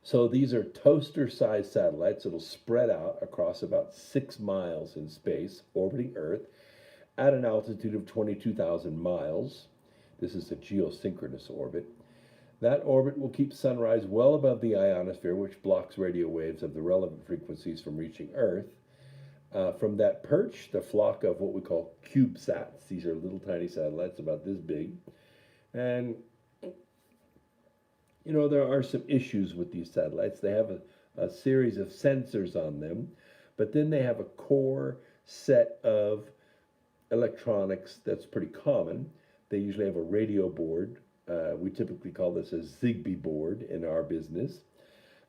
So these are toaster-sized satellites that'll spread out across about 6 miles in space, orbiting Earth at an altitude of 22,000 miles. This is a geosynchronous orbit. That orbit will keep sunrise well above the ionosphere, which blocks radio waves of the relevant frequencies from reaching Earth. From that perch, the flock of what we call CubeSats, these are little tiny satellites about this big, and there are some issues with these satellites. They have a series of sensors on them. but then they have a core set of electronics that's pretty common. They usually have a radio board. We typically call this a Zigbee board in our business,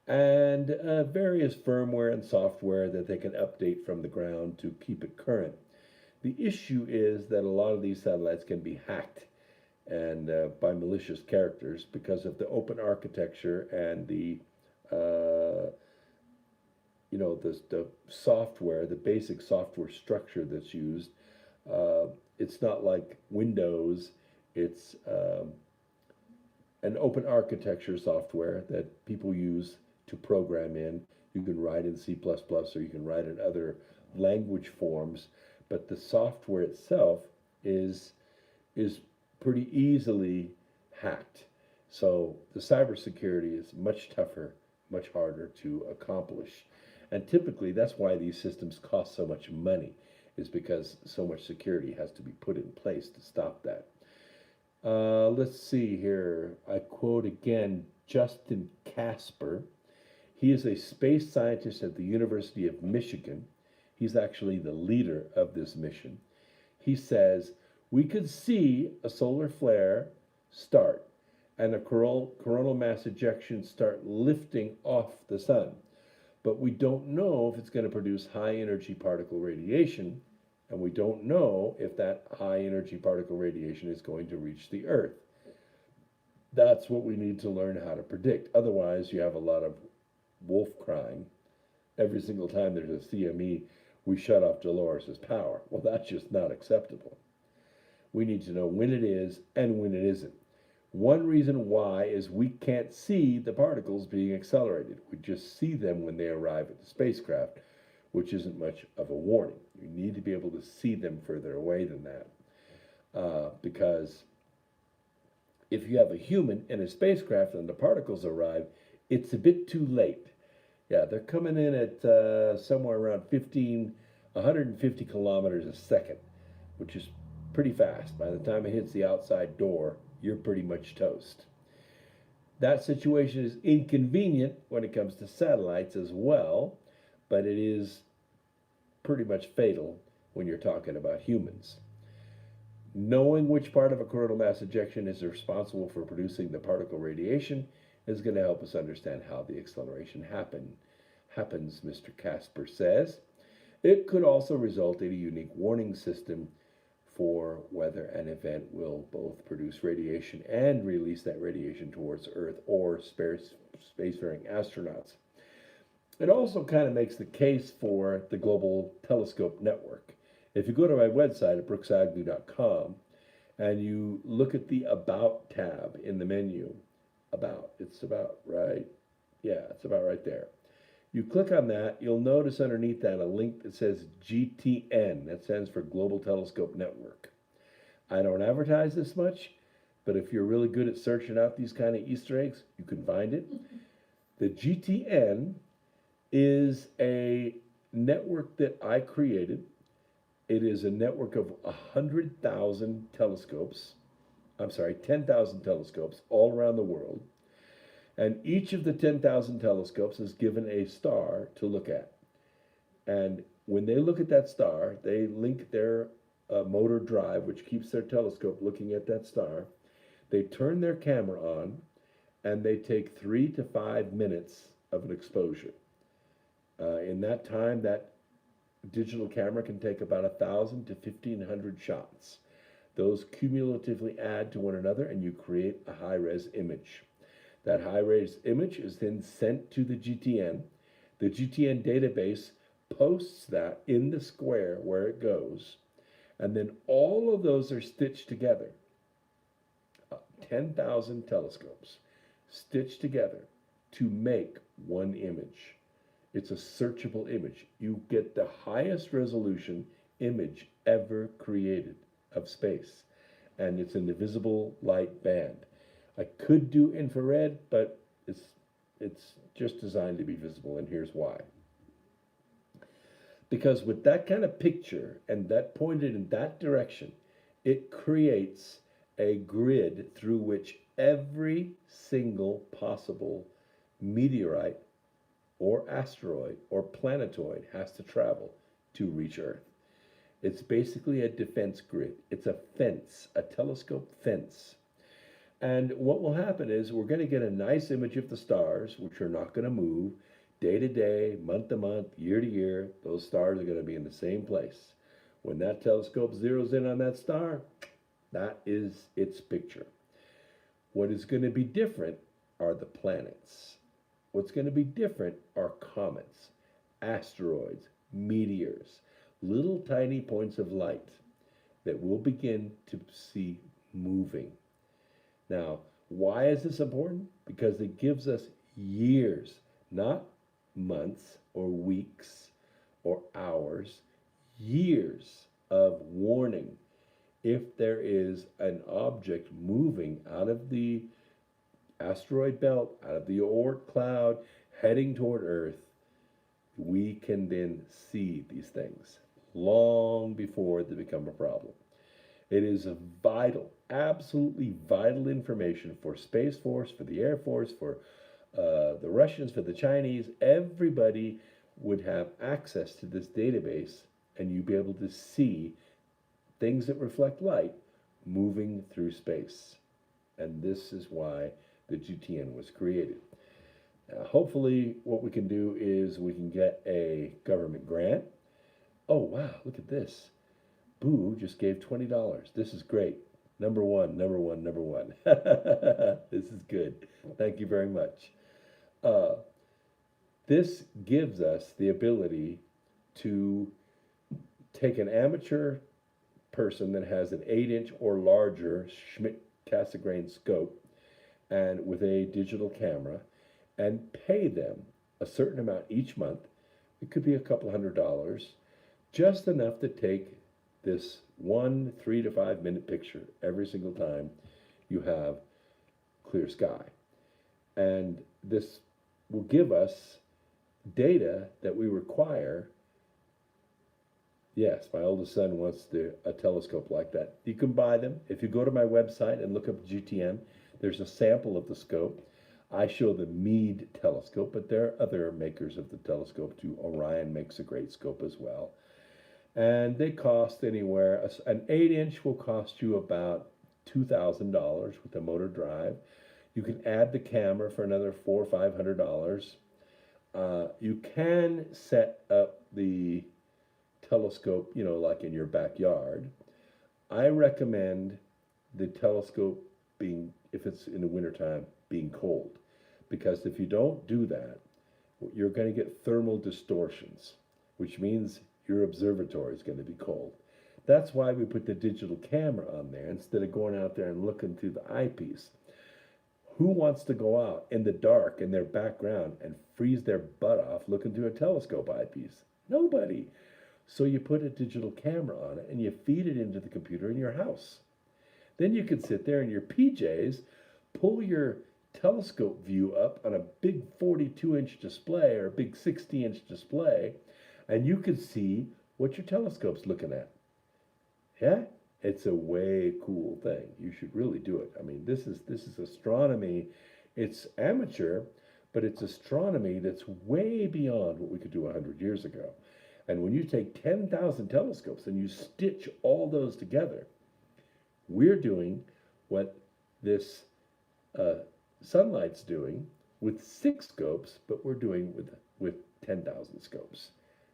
and various firmware and software that they can update from the ground to keep it current. The issue is that a lot of these satellites can be hacked and by malicious characters because of the open architecture and the the software, the basic software structure that's used. It's not like Windows. It's an open architecture software that people use to program in. You can write in C++ or you can write in other language forms, but the software itself is pretty easily hacked. So the cybersecurity is much tougher, much harder to accomplish. And typically that's why these systems cost so much money, is because so much security has to be put in place to stop that. Let's see here. I quote again Justin Casper. He is a space scientist at the University of Michigan. He's actually the leader of this mission. He says, we could see a solar flare start and a coronal mass ejection start lifting off the sun. But we don't know if it's going to produce high energy particle radiation, and we don't know if that high energy particle radiation is going to reach the Earth. That's what we need to learn how to predict. Otherwise, you have a lot of wolf crying. Every single time there's a CME, we shut off Dolores's power. Well, that's just not acceptable. We need to know when it is and when it isn't. One reason why is we can't see the particles being accelerated. We just see them when they arrive at the spacecraft, which isn't much of a warning. You need to be able to see them further away than that. Because if you have a human in a spacecraft and the particles arrive, it's a bit too late. Yeah, they're coming in at somewhere around 150 kilometers a second, which is pretty fast. By the time it hits the outside door, you're pretty much toast. That situation is inconvenient when it comes to satellites as well, but it is pretty much fatal when you're talking about humans. Knowing which part of a coronal mass ejection is responsible for producing the particle radiation is going to help us understand how the acceleration happens, Mr. Casper says. It could also result in a unique warning system for whether an event will both produce radiation and release that radiation towards Earth or spacefaring astronauts. It also kind of makes the case for the Global Telescope Network. If you go to my website at brooksagnew.com and you look at the About tab in the menu, it's about right there. You click on that, you'll notice underneath that a link that says GTN. That stands for Global Telescope Network. I don't advertise this much, but if you're really good at searching out these kind of Easter eggs, you can find it. The GTN is a network that I created. It is a network of 10,000 telescopes all around the world. And each of the 10,000 telescopes is given a star to look at. And when they look at that star, they link their motor drive, which keeps their telescope looking at that star. They turn their camera on, and they take 3 to 5 minutes of an exposure. In that time, that digital camera can take about 1,000 to 1,500 shots. Those cumulatively add to one another, and you create a high-res image. That high-res image is then sent to the GTN. The GTN database posts that in the square where it goes, and then all of those are stitched together. 10,000 telescopes stitched together to make one image. It's a searchable image. You get the highest resolution image ever created of space, and it's in the visible light band. I could do infrared, but it's just designed to be visible, and here's why. Because with that kind of picture and that pointed in that direction, it creates a grid through which every single possible meteorite or asteroid or planetoid has to travel to reach Earth. It's basically a defense grid. It's a fence, a telescope fence. And what will happen is we're going to get a nice image of the stars, which are not going to move day to day, month to month, year to year. Those stars are going to be in the same place. When that telescope zeroes in on that star, that is its picture. What is going to be different are the planets. What's going to be different are comets, asteroids, meteors, little tiny points of light that we'll begin to see moving. Now, why is this important? Because it gives us years, not months or weeks or hours, years of warning. If there is an object moving out of the asteroid belt, out of the Oort cloud, heading toward Earth, we can then see these things long before they become a problem. It is a vital, absolutely vital information for Space Force, for the Air Force, for the Russians, for the Chinese. Everybody would have access to this database, and you'd be able to see things that reflect light moving through space. And this is why the GTN was created. Hopefully, what we can do is we can get a government grant. Oh, wow, look at this. Boo just gave $20. This is great. Number one, number one, number one. This is good. Thank you very much. This gives us the ability to take an amateur person that has an 8-inch or larger Schmidt-Cassegrain scope and with a digital camera and pay them a certain amount each month. It could be a couple $100, just enough to take this 1 3 to 5 minute picture every single time you have clear sky. And this will give us data that we require. Yes, my oldest son wants a telescope like that. You can buy them. If you go to my website and look up GTN, there's a sample of the scope. I show the Meade telescope, but there are other makers of the telescope too. Orion makes a great scope as well. And they cost anywhere, an 8-inch will cost you about $2,000 with a motor drive. You can add the camera for another $400 or $500. You can set up the telescope, like in your backyard. I recommend the telescope being, if it's in the wintertime, being cold. Because if you don't do that, you're going to get thermal distortions, which means your observatory is going to be cold. That's why we put the digital camera on there instead of going out there and looking through the eyepiece. Who wants to go out in the dark in their background and freeze their butt off looking through a telescope eyepiece? Nobody. So you put a digital camera on it and you feed it into the computer in your house. Then you can sit there in your PJs, pull your telescope view up on a big 42-inch display or a big 60-inch display, and you can see what your telescope's looking at. Yeah? It's a way cool thing. You should really do it. I mean, this is astronomy. It's amateur, but it's astronomy that's way beyond what we could do 100 years ago. And when you take 10,000 telescopes and you stitch all those together, we're doing what this sunlight's doing with 6 scopes, but we're doing with 10,000 scopes.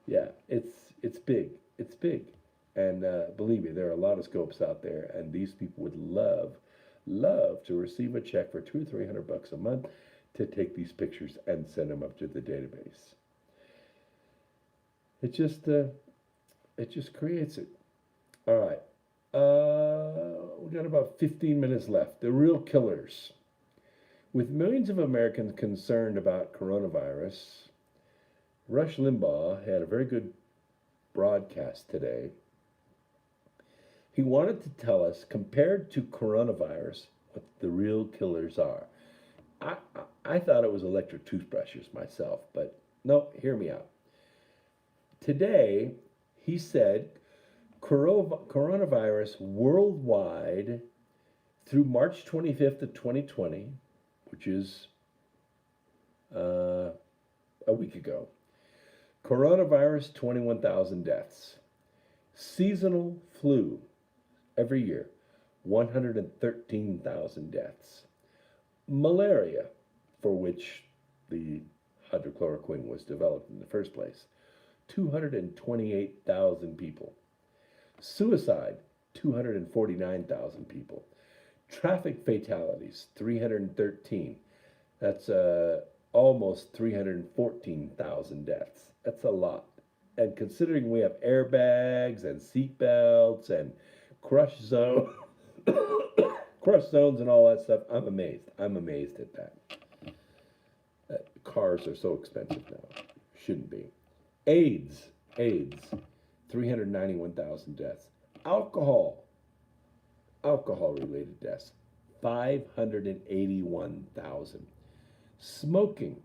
Yeah, it's big. It's big. And believe me, there are a lot of scopes out there, and these people would love to receive a check for $200 or $300 a month to take these pictures and send them up to the database. It just creates it. All right. We got about 15 minutes left. The real killers. With millions of Americans concerned about coronavirus, Rush Limbaugh had a very good broadcast today. He wanted to tell us, compared to coronavirus, what the real killers are. I thought it was electric toothbrushes myself, but no, hear me out. Today, he said coronavirus worldwide through March 25th of 2020, which is a week ago. Coronavirus, 21,000 deaths. Seasonal flu, every year, 113,000 deaths. Malaria, for which the hydrochloroquine was developed in the first place, 228,000 people. Suicide, 249,000 people. Traffic fatalities, 313. That's almost 314,000 deaths. That's a lot. And considering we have airbags and seat belts and crush zone, crush zones and all that stuff, I'm amazed. I'm amazed at that. Cars are so expensive now. Shouldn't be. AIDS, 391,000 deaths. Alcohol-related deaths, 581,000. Smoking,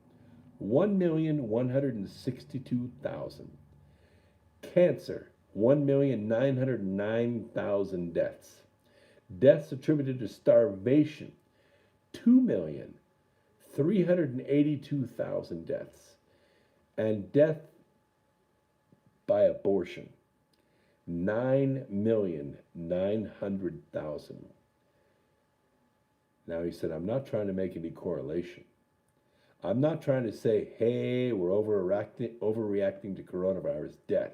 1,162,000. Cancer, 1,909,000 deaths. Deaths attributed to starvation, 2,382,000 deaths. And death by abortion, 9,900,000. Now he said, I'm not trying to make any correlation. I'm not trying to say, hey, we're overreacting to coronavirus death.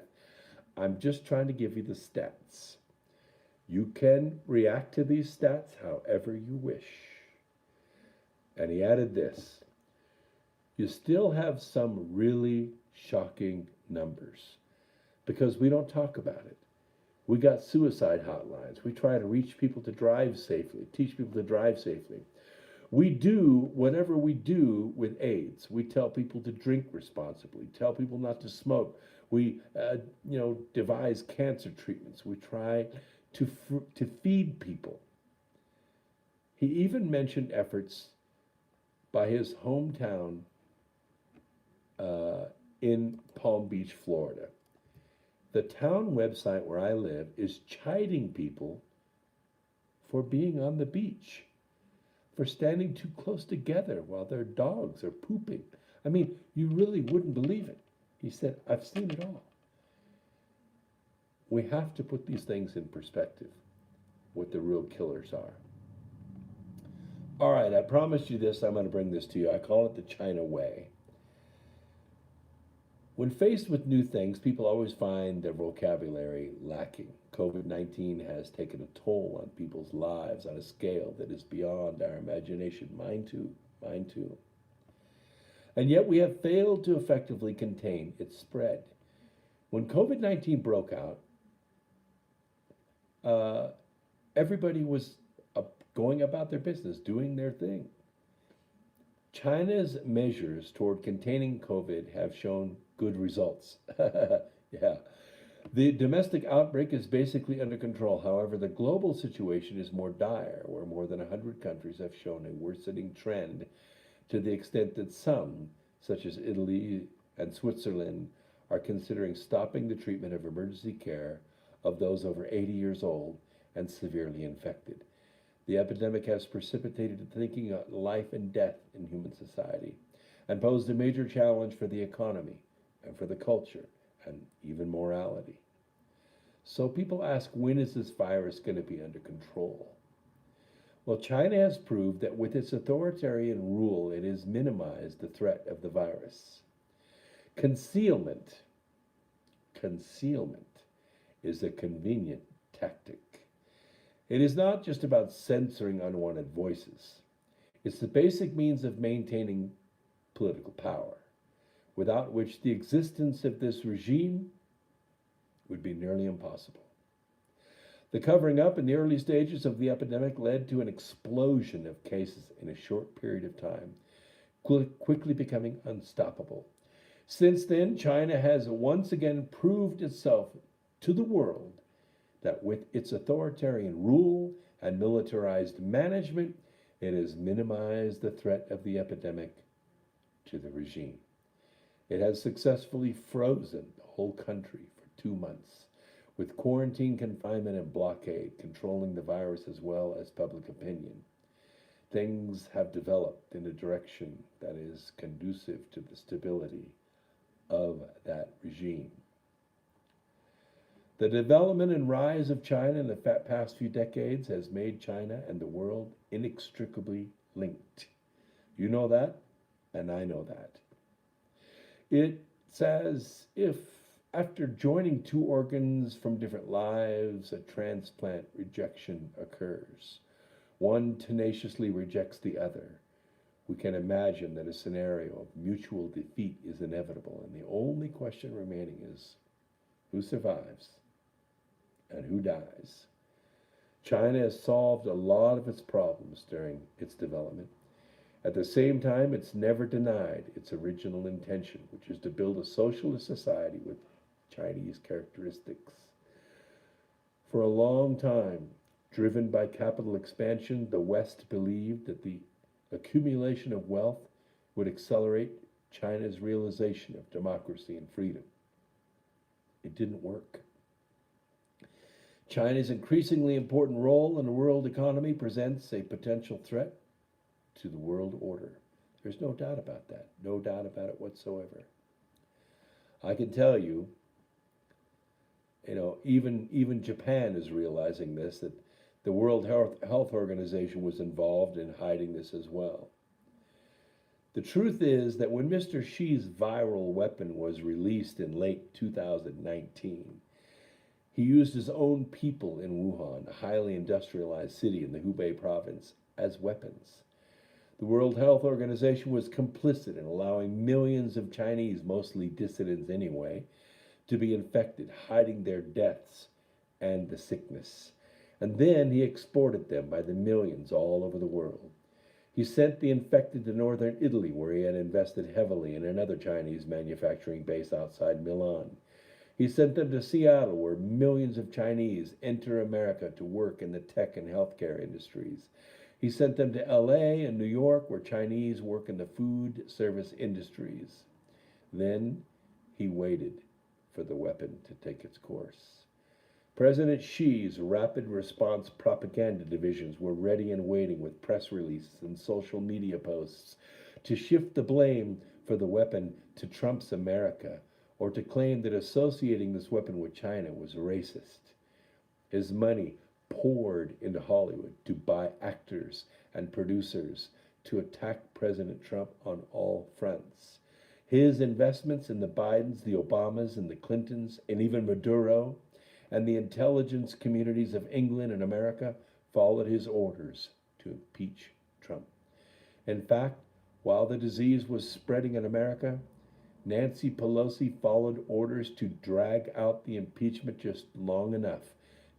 I'm just trying to give you the stats. You can react to these stats however you wish. And he added this. You still have some really shocking numbers because we don't talk about it. We got suicide hotlines. We try to reach people to drive safely, teach people to drive safely. We do whatever we do with AIDS. We tell people to drink responsibly, tell people not to smoke. We, devise cancer treatments. We try to feed people. He even mentioned efforts by his hometown in Palm Beach, Florida. The town website where I live is chiding people for being on the beach, for standing too close together while their dogs are pooping. I mean, you really wouldn't believe it. He said, I've seen it all. We have to put these things in perspective, what the real killers are. All right, I promised you this. I'm going to bring this to you. I call it the China way. When faced with new things, people always find their vocabulary lacking. COVID-19 has taken a toll on people's lives on a scale that is beyond our imagination. Mine too. And yet we have failed to effectively contain its spread. When COVID-19 broke out, everybody was going about their business, doing their thing. China's measures toward containing COVID have shown good results. Yeah. The domestic outbreak is basically under control. However, the global situation is more dire, where more than 100 countries have shown a worsening trend to the extent that some, such as Italy and Switzerland, are considering stopping the treatment of emergency care of those over 80 years old and severely infected. The epidemic has precipitated thinking of life and death in human society and posed a major challenge for the economy and for the culture and even morality. So people ask, when is this virus going to be under control? Well, China has proved that with its authoritarian rule, it has minimized the threat of the virus. Concealment is a convenient tactic. It is not just about censoring unwanted voices. It's the basic means of maintaining political power, without which the existence of this regime would be nearly impossible. The covering up in the early stages of the epidemic led to an explosion of cases in a short period of time, quickly becoming unstoppable. Since then, China has once again proved itself to the world that with its authoritarian rule and militarized management, it has minimized the threat of the epidemic to the regime. It has successfully frozen the whole country for 2 months, with quarantine, confinement, and blockade controlling the virus as well as public opinion. things have developed in a direction that is conducive to the stability of that regime. The development and rise of China in the past few decades has made China and the world inextricably linked. You know that, and I know that. It's as if, after joining two organs from different lives, a transplant rejection occurs. One tenaciously rejects the other. We can imagine that a scenario of mutual defeat is inevitable, and the only question remaining is who survives and who dies. China has solved a lot of its problems during its development. At the same time, it's never denied its original intention, which is to build a socialist society with Chinese characteristics. For a long time, driven by capital expansion, the West believed that the accumulation of wealth would accelerate China's realization of democracy and freedom. It didn't work. China's increasingly important role in the world economy presents a potential threat to the world order. There's no doubt about that, no doubt about it whatsoever. I can tell you, even Japan is realizing this, that the World Health Organization was involved in hiding this as well. The truth is that when Mr. Xi's viral weapon was released in late 2019, he used his own people in Wuhan, a highly industrialized city in the Hubei province, as weapons. The World Health Organization was complicit in allowing millions of Chinese, mostly dissidents anyway, to be infected, hiding their deaths and the sickness. And then he exported them by the millions all over the world. He sent the infected to northern Italy, where he had invested heavily in another Chinese manufacturing base outside Milan. He sent them to Seattle, where millions of Chinese enter America to work in the tech and healthcare industries. He sent them to LA and New York, where Chinese work in the food service industries. Then he waited for the weapon to take its course. President Xi's rapid response propaganda divisions were ready and waiting with press releases and social media posts to shift the blame for the weapon to Trump's America, or to claim that associating this weapon with China was racist. His money poured into Hollywood to buy actors and producers to attack President Trump on all fronts. His investments in the Bidens, the Obamas, and the Clintons, and even Maduro, and the intelligence communities of England and America followed his orders to impeach Trump. In fact, while the disease was spreading in America, Nancy Pelosi followed orders to drag out the impeachment just long enough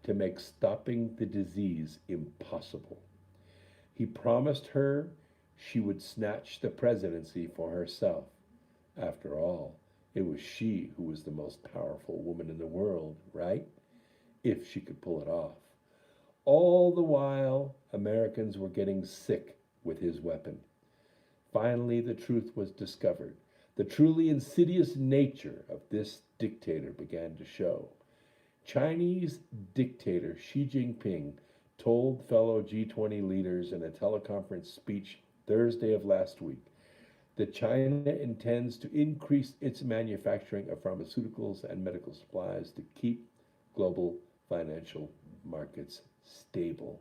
to make stopping the disease impossible. He promised her she would snatch the presidency for herself. After all, it was she who was the most powerful woman in the world, right? If she could pull it off. All the while, Americans were getting sick with his weapon. Finally, the truth was discovered. The truly insidious nature of this dictator began to show. Chinese dictator Xi Jinping told fellow G20 leaders in a teleconference speech Thursday of last week that China intends to increase its manufacturing of pharmaceuticals and medical supplies to keep global financial markets stable.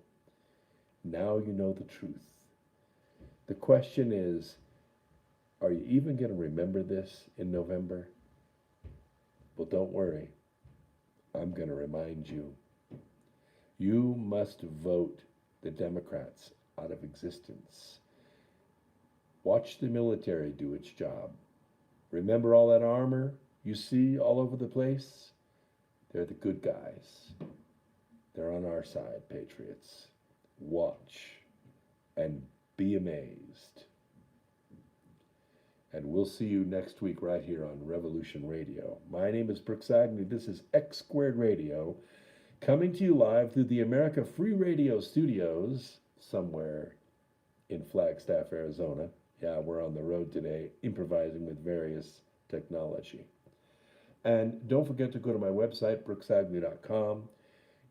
Now you know the truth. The question is, are you even going to remember this in November? Well, don't worry. I'm going to remind you. You must vote the Democrats out of existence. Watch the military do its job. Remember all that armor you see all over the place? They're the good guys. They're on our side, patriots. Watch and be amazed. And we'll see you next week right here on Revolution Radio. My name is Brooks Agnew. This is X Squared Radio, coming to you live through the America Free Radio studios somewhere in Flagstaff, Arizona. Yeah, we're on the road today, improvising with various technology. And don't forget to go to my website, brooksagnew.com.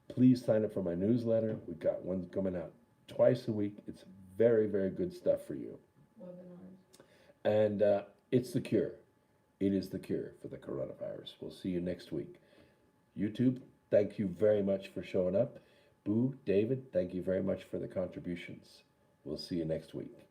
Please sign up for my newsletter. We've got one coming out twice a week. It's very, very good stuff for you. And it's the cure. It is the cure for the coronavirus. We'll see you next week. YouTube, thank you very much for showing up. Boo, David, thank you very much for the contributions. We'll see you next week.